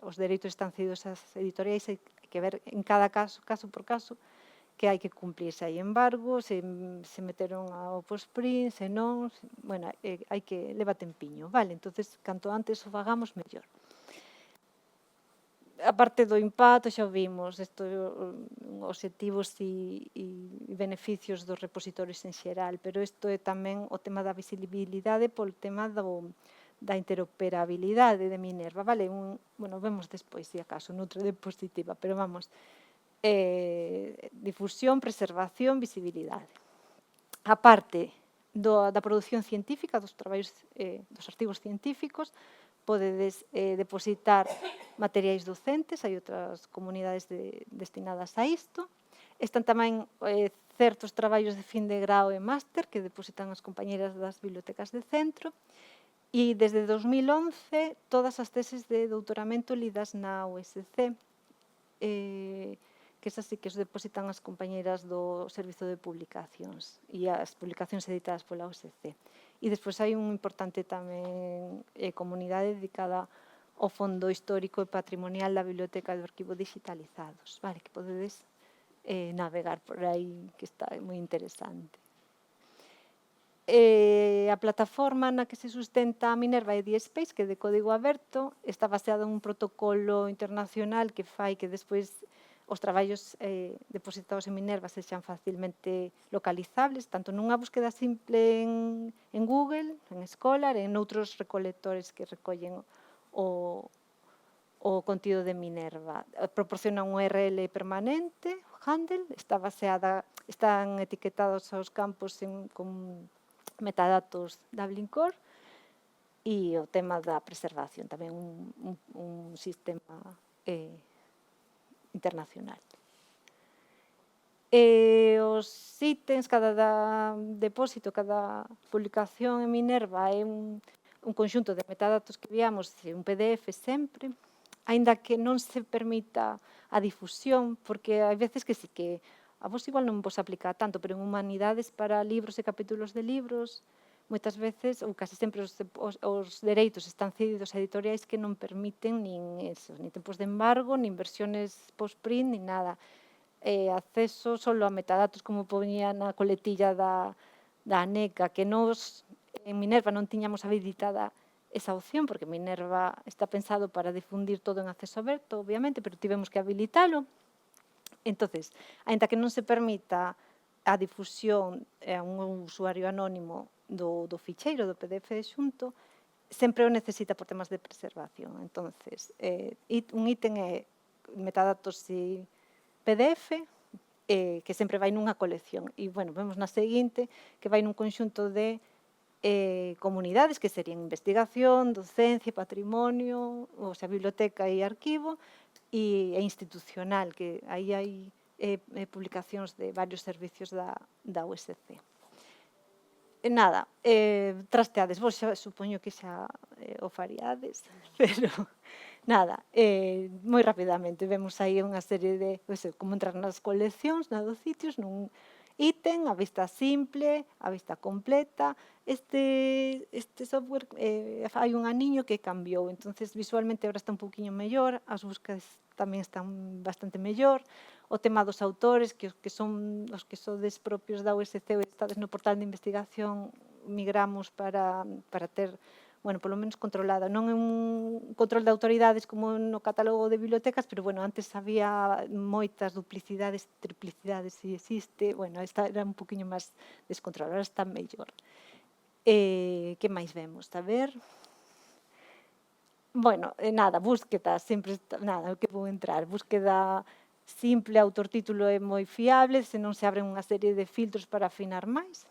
os dereitos están cedidos ás editoriais, hai que ver en cada caso por caso, que hai que cumplirse aí embargo, se meteron ao postprint, se non, hai que leva tempiño, vale? Entonces, canto antes o fagamos, mellor. A parte do impacto, xa o vimos, obxectivos e beneficios dos repositorios en xeral, pero isto é tamén o tema da visibilidade polo tema da interoperabilidade de Minerva, vale? Vemos despois, se acaso, noutra diapositiva, pero vamos, difusión, preservación, visibilidade. A parte da produción científica, dos traballos, dos artigos científicos, podedes depositar materiais docentes, hai outras comunidades destinadas a isto. Están tamén certos traballos de fin de grao e máster que depositan as compañeras das bibliotecas de centro, e desde 2011 todas as teses de doutoramento lidas na USC, que esas sí que os depositan as compañeras do Servizo de Publicacións e as publicacións editadas pola USC. E despois hai un importante tamén comunidade dedicada ao Fondo Histórico e Patrimonial da Biblioteca do Arquivo Digitalizados, vale, que podedes navegar por aí, que está moi interesante. A plataforma na que se sustenta a Minerva é DSpace, que é de código aberto, está baseada en un protocolo internacional que fai que despois os traballos depositados en Minerva sexan facilmente localizables, tanto nunha búsqueda simple en Google, en Scholar, e en outros recolectores que recollen o contido de Minerva. Proporciona un URL permanente, handle, están etiquetados os campos con metadatos Dublin Core, e o tema da preservación, tamén un sistema internacional. Os ítems, cada depósito, cada publicación en Minerva é un conxunto de metadatos que enviamos, un PDF sempre, aínda que non se permita a difusión, porque hai veces que sí que a vos igual non vos aplica tanto, pero en humanidades para libros e capítulos de libros, moitas veces, ou casi sempre, os dereitos están cedidos a editoriais que non permiten nin tempos de embargo, nin versiones post-print, nin nada. Acceso solo a metadatos, como poñía na coletilla da ANECA, que nos en Minerva non tiñamos habilitada esa opción, porque Minerva está pensado para difundir todo en acceso aberto, obviamente, pero tivemos que habilitalo. Entonces, aínda que non se permita a difusión a un usuario anónimo do ficheiro, do PDF xunto, sempre o necesita por temas de preservación. Entonces, un ítem é metadatos e PDF, que sempre vai nunha colección. E, vemos na seguinte que vai nun conxunto de comunidades, que serían investigación, docencia, patrimonio, biblioteca e arquivo, e institucional, que aí hai publicacións de varios servicios da USC. Nada, trasteades, vos xa supoño que xa o faríades, pero nada, moi rapidamente vemos aí unha serie de como entrar nas coleccións, dos sitios, nun ítem, a vista simple, a vista completa. Este software hai un aniño que cambiou, entonces visualmente agora está un pouquiño mellor, as búsquedas tamén están bastante mellor, o tema dos autores, que os que sodes propios da USC ou estades no portal de investigación, migramos para ter, polo menos controlada. Non é un control de autoridades como no catálogo de bibliotecas, pero, antes había moitas duplicidades, triplicidades, se existe. Esta era un poquinho máis descontrolada, ahora está mellor. Que máis vemos? A ver... Bueno, nada, búsqueda, sempre, nada, que vou entrar, búsqueda simple, autor-título é moi fiable, se non se abren unha serie de filtros para afinar máis.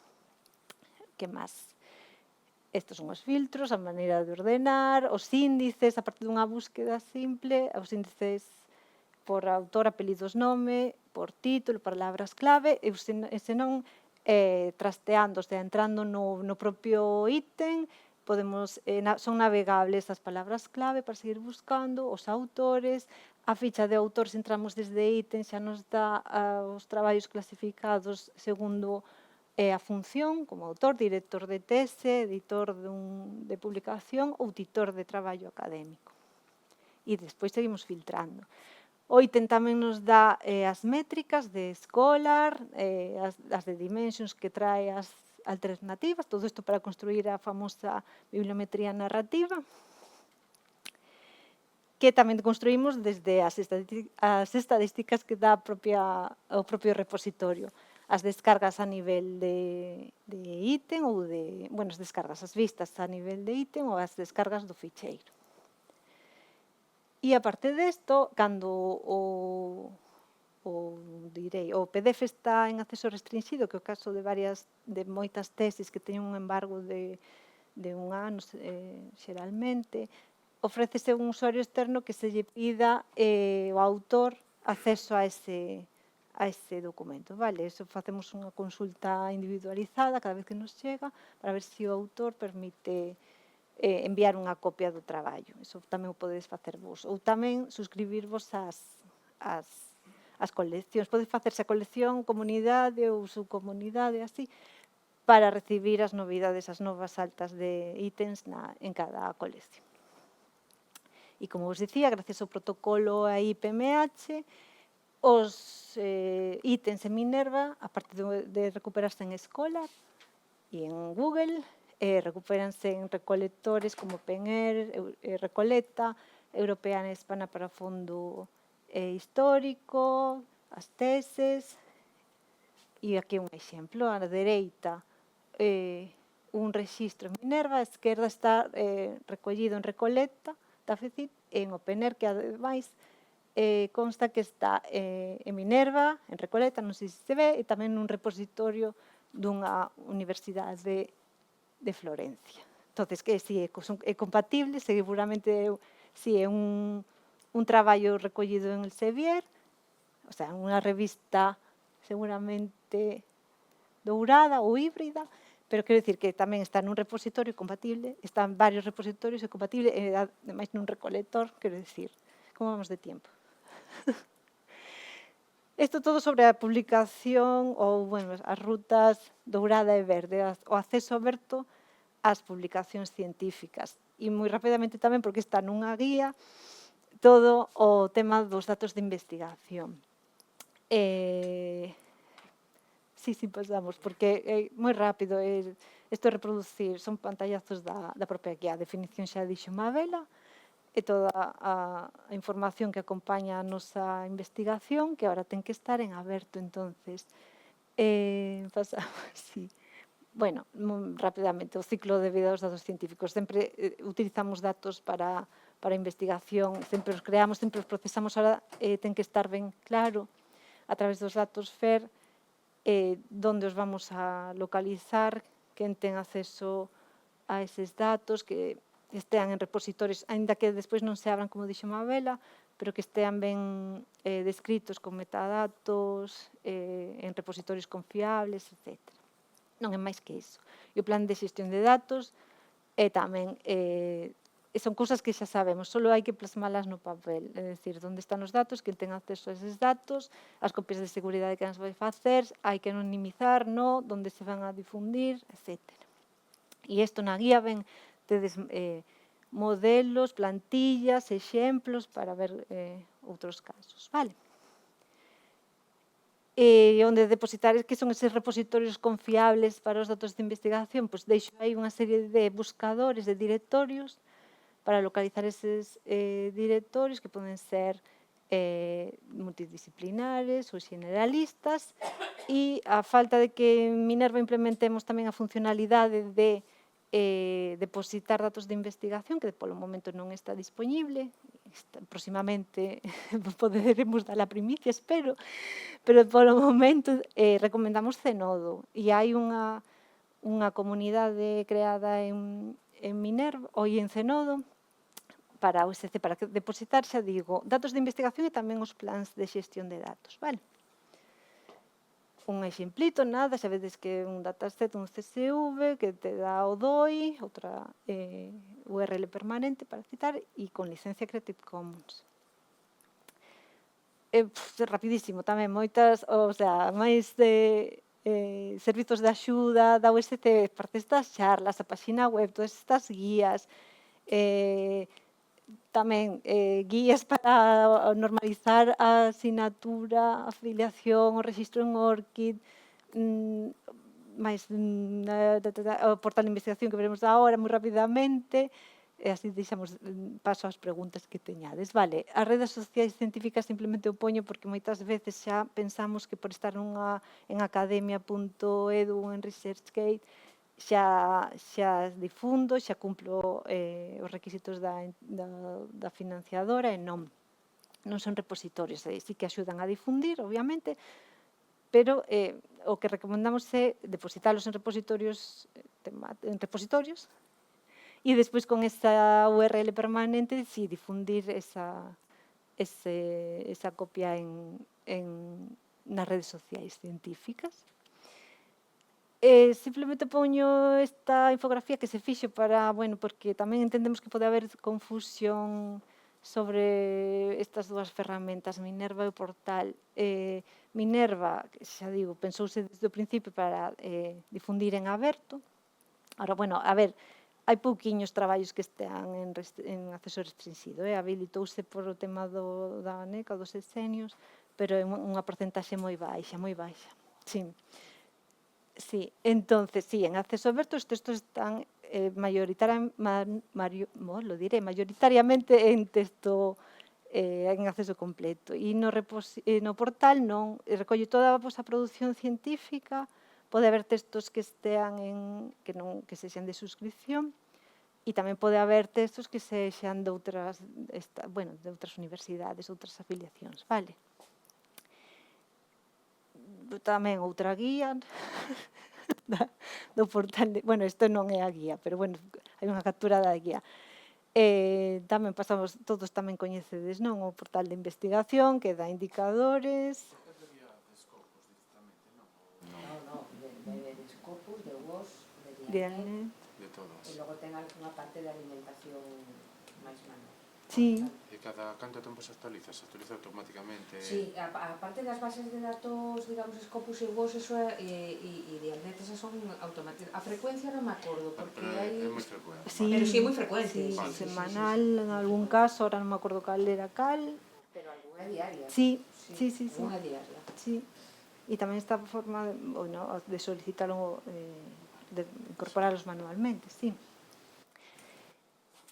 Que máis? Estos son os filtros, a maneira de ordenar, os índices, a partir dunha búsqueda simple, os índices por autor, apelidos, nome, por título, palabras clave, e senón trasteando, entrando no propio ítem, podemos, son navegables as palabras clave para seguir buscando, os autores, a ficha de autor, se entramos desde ítem, xa nos dá os traballos clasificados segundo a función, como autor, director de tese, editor de publicación ou titor de traballo académico. E despois seguimos filtrando. O ítem tamén nos dá as métricas de Scholar, as de Dimensions que trae as alternativas, todo isto para construir a famosa bibliometría narrativa, que tamén construímos desde as estadísticas que dá o propio repositorio. As descargas a nivel de ítem ou as descargas, as vistas a nivel de ítem ou as descargas do ficheiro. E aparte desto, cando o PDF está en acceso restringido, que é o caso de moitas tesis que teñen un embargo de un ano, xeralmente, ofrécese un usuario externo que se lle pida ao autor acceso a ese documento, vale? Eso facemos unha consulta individualizada cada vez que nos chega para ver se o autor permite enviar unha copia do traballo. Eso tamén o podedes facer vos. Ou tamén suscribirvos ás coleccións. Podes facerse a colección, comunidade ou subcomunidade, así, para recibir as novidades, as novas altas de ítems en cada colección. E como vos dicía, gracias ao protocolo a IPMH, os ítems en Minerva, a partir de recuperarse en Scholar e en Google, recupéranse en recolectores como PENER, Recoleta, Europeana e Hispana para fondo histórico, as teses, e aquí un exemplo, a dereita, un rexistro en Minerva, a esquerda está recollido en Recoleta, en o PENER, que ademais consta que está en Minerva, en Recoleta, non sei se se ve, e tamén nun repositorio dunha universidade de Florencia. Entón, que si é compatible, seguramente si é un traballo recollido en Elsevier, o sea, unha revista seguramente dourada ou híbrida, pero quero dicir que tamén está nun repositorio compatible, están varios repositorios e compatible, e ademais nun recolector, quero dicir, como vamos de tiempo? Isto todo sobre a publicación ou, as rutas dourada e verde, o acceso aberto ás publicacións científicas. E moi rapidamente tamén, porque está nunha guía, todo o tema dos datos de investigación. Sí, pasamos, porque é moi rápido. Isto é reproducir, son pantallazos da propia guía. A definición xa dixo Mabela, e toda a información que acompaña a nosa investigación, que agora ten que estar en aberto. Entonces, pasamos, sí. Bueno, rapidamente, o ciclo de vida dos datos científicos. Sempre utilizamos datos para a investigación, sempre os creamos, sempre os procesamos. Ahora ten que estar ben claro, a través dos datos FER, donde os vamos a localizar, quen ten acceso a eses datos, que estean en repositorios, aínda que despois non se abran, como dixo Mabela, pero que estean ben descritos con metadatos, en repositorios confiables, etc. Non é máis que iso. E o plan de xestión de datos tamén son cousas que xa sabemos, só hai que plasmalas no papel, é dicir, onde están os datos, quen ten acceso a eses datos, as copias de seguridade que nos vai facer, hai que anonimizar, onde se van a difundir, etc. E isto na guía ven, tedes modelos, plantillas, exemplos para ver outros casos, vale? E onde depositar, que son eses repositorios confiables para os datos de investigación, pois deixo aí unha serie de buscadores, de directorios, para localizar eses directorios que poden ser multidisciplinares ou generalistas, e a falta de que en Minerva implementemos tamén a funcionalidade de depositar datos de investigación, que polo momento non está disponible, próximamente poderemos dar a primicia, espero, pero polo momento recomendamos Zenodo, e hai unha comunidade creada en Minerva, ou en Zenodo, para o SC, para depositar, xa digo, datos de investigación e tamén os plans de xestión de datos, vale? Un exemplito, nada, sabedes que un dataset, un CSV, que te dá o DOI, outra URL permanente para citar, e con licencia Creative Commons. Rapidísimo tamén, moitas, o sea, máis de servizos de axuda da UST, partes das charlas, a página web, todas estas guías, tamén guías para normalizar a asignatura, a afiliación, o registro en ORCID, máis o portal de investigación que veremos agora moi rapidamente, e así deixamos paso ás preguntas que teñades. Vale, as redes sociais científicas simplemente o poño porque moitas veces xa pensamos que por estar en academia.edu ou en ResearchGate xa difundo, xa cumplo os requisitos da financiadora e non son repositorios, sí que axudan a difundir, obviamente, pero o que recomendamos é depositalos en repositorios e despois con esa URL permanente si difundir esa copia nas redes sociais científicas. Simplemente poño esta infografía que se fixo para, bueno, porque tamén entendemos que pode haber confusión sobre estas dúas ferramentas, Minerva e o portal. Minerva, xa digo, pensouse desde o principio para difundir en aberto. Ahora, bueno, a ver, hai pouquiños traballos que estean en acceso restringido, habilitouse por o tema da ANECA, dos sexenios, pero é unha porcentaxe moi baixa, sí. Sí, entonces, sí, en acceso aberto os textos están mayoritariamente en texto en acceso completo. E no portal non, recolle toda a vosa produción científica, pode haber textos que estean que sexan de suscripción, e tamén pode haber textos que sexan de outras universidades, outras afiliacións, vale? Tamén outra guía do portal, bueno, isto non é a guía, pero bueno, hai unha captura da guía. Tamén pasamos, todos tamén coñecedes, non? O portal de investigación que dá indicadores. Por que había de Scopus directamente, non? No, de Scopus, de WOS, de Diane. De todas. E logo ten algunha parte de alimentación máis manual. Sí. E cada canto tempo se actualiza? Se actualiza automáticamente? Sí, a parte das bases de datos, digamos, Scopus e WOS, eso e Dianet, esas son automatizadas. A frecuencia non me acordo, porque hai... É moi frecuente. Sí, pero sí, é moi frecuente. Sí, Vale. semanal, en algún caso, ahora non me acordo cal era cal. Pero algunha diaria. Sí. Algunha diaria. Sí. E tamén está a forma de solicitarlo, de incorporarlos manualmente, sí.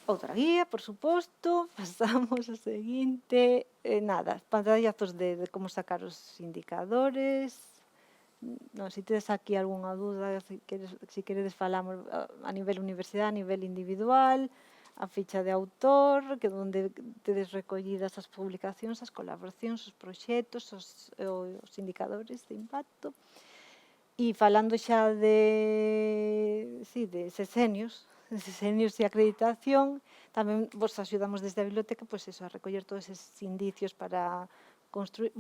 Outra guía, por suposto, pasamos ao seguinte, nada, pantallazos de como sacar os indicadores. Non, se tedes aquí algunha dúda, se queredes falamos a nivel universidade, a nivel individual, a ficha de autor, que onde tedes recollidas as publicacións, as colaboracións, os proxectos, os indicadores de impacto. E falando xa de sexenios e acreditación, tamén vos axudamos desde a biblioteca a recoller todos eses indicios para construir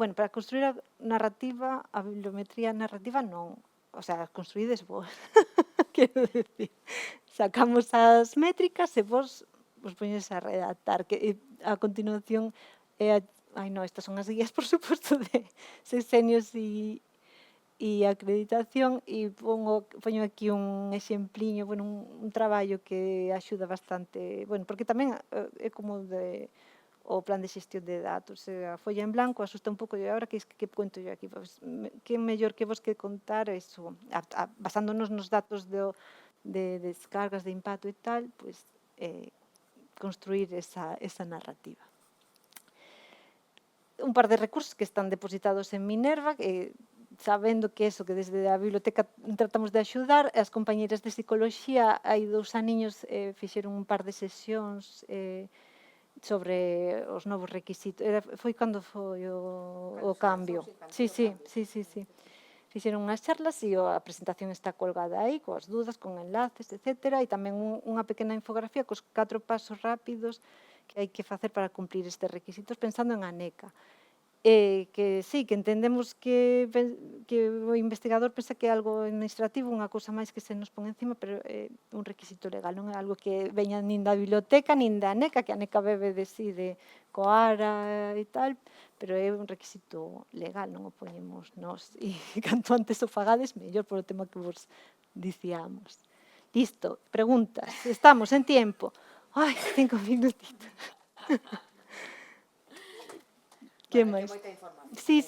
a narrativa, a bibliometría narrativa non, o sea, construídes vos, quero decir, sacamos as métricas e vos poñes a redactar, que a continuación estas son as guías, por suposto, de sexenios e acreditación, e poño aquí un exempliño, un traballo que axuda bastante, porque tamén é como o plan de xestión de datos, a folla en blanco asusta un pouco, e agora que conto yo aquí, que mellor que vos que contar eso, basándonos nos datos de descargas, de impacto e tal, construir esa narrativa. Un par de recursos que están depositados en Minerva, que sabendo que eso, que desde a biblioteca tratamos de axudar, as compañeiras de psicoloxía hai 2 aniños fixeron un par de sesións sobre os novos requisitos. Foi cando foi o cambio. Sí. Fixeron unhas charlas e a presentación está colgada aí, coas dúdas, con enlaces, etc. E tamén unha pequena infografía cos 4 pasos rápidos que hai que facer para cumplir estes requisitos pensando en a NECA. Que sí, que entendemos que o investigador pensa que é algo administrativo, unha cousa máis que se nos pon encima, pero é un requisito legal, non é algo que veña nin da biblioteca, nin da NECA, que a NECA bebe de si, de Coara e tal, pero é un requisito legal, non o poñemos nós. E canto antes o fagades, mellor polo tema que vos dicíamos. Listo, preguntas. Estamos en tiempo. Ai, 5 minutitos. Que máis? Sí.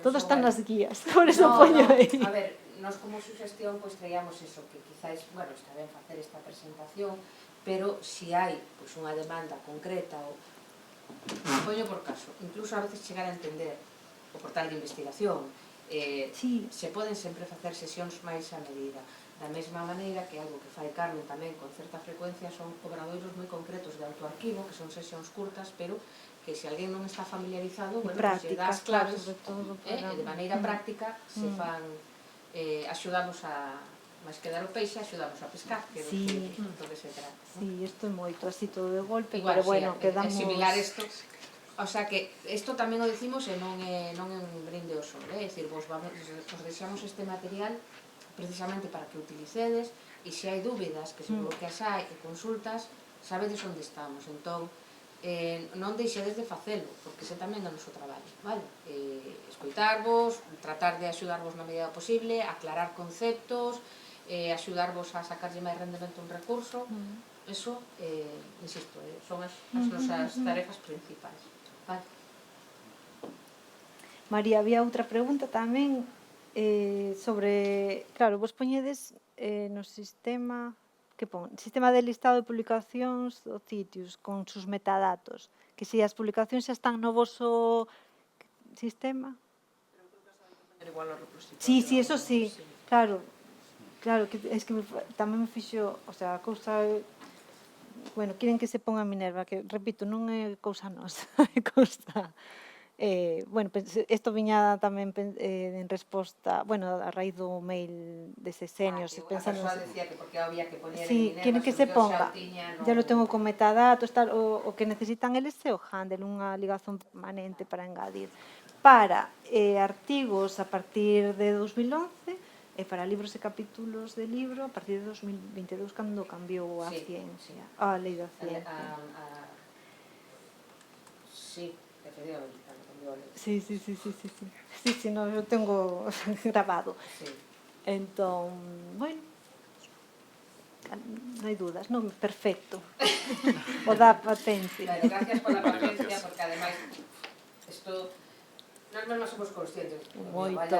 Todo está nas guías, por eso poño aí. A ver, nos como suxestión pois traíamos eso, que quizáis, bueno, está ben facer esta presentación, pero si hai pois unha demanda concreta ou poño por caso, incluso a veces chegar a entender o portal de investigación, se poden sempre facer sesións máis a medida. Da mesma maneira que algo que fai Carmen tamén con certa frecuencia son obradoiros moi concretos de autoarquivo, que son sesións curtas, pero que se alguén non está familiarizado, bueno, se das claves, de maneira práctica, se fan, axudamos a máis que dar o peixe, axudamos a pescar, que é do que se trata. Sí, isto é moito, así todo de golpe, pero bueno, quedamos... É similar isto, o sea que isto tamén o decimos e non é un brinde ao sol, é dicir, vos deixamos este material precisamente para que utilicedes, e se hai dúbidas, que seguro que as hai, e consultas, sabedes onde estamos, entón, non deixedes de facelo, porque ese tamén é o noso traballo, vale? Escoitarvos, tratar de axudarvos na medida posible, aclarar conceptos, axudarvos a sacarlle máis rendemento un recurso, eso, insisto, son as nosas tarefas principais, vale? María, había outra pregunta tamén sobre, claro, vos poñedes no sistema... que pon? Sistema de listado de publicacións do Citius con sus metadatos, que se as publicacións xa están no voso sistema. Sí, eso sí, claro, que es que tamén me fixo, o sea, a cousa, bueno, quieren que se ponga Minerva, que, repito, non é cousa nosa, é cousa... bueno, isto viña tamén en resposta, bueno, a raíz do mail de Sesenios, pensando... A persoa decía que porque había que poñer sí, en Minerva, quieren que se ponga, ya lo tengo con metadatos, tal, o que necesitan eles é o handle, unha ligazón permanente para engadir. Para artigos a partir de 2011, e para libros e capítulos de libro a partir de 2022, cando cambiou a ciencia, a lei da ciencia. Sí, efectivamente. Sí, no, yo tengo grabado. Entón, bueno, non hai dudas, non? Perfecto. O da patente. Gracias por la paciencia, porque ademais, isto, nós mesmas somos conscientes. Moito.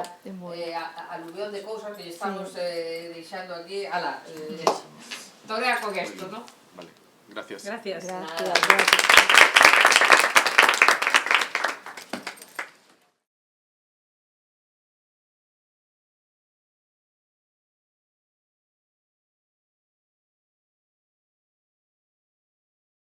Aluvión de cousas que estamos deixando aquí. Ala, torea con esto, ¿no? Vale, gracias. Gracias. Gracias.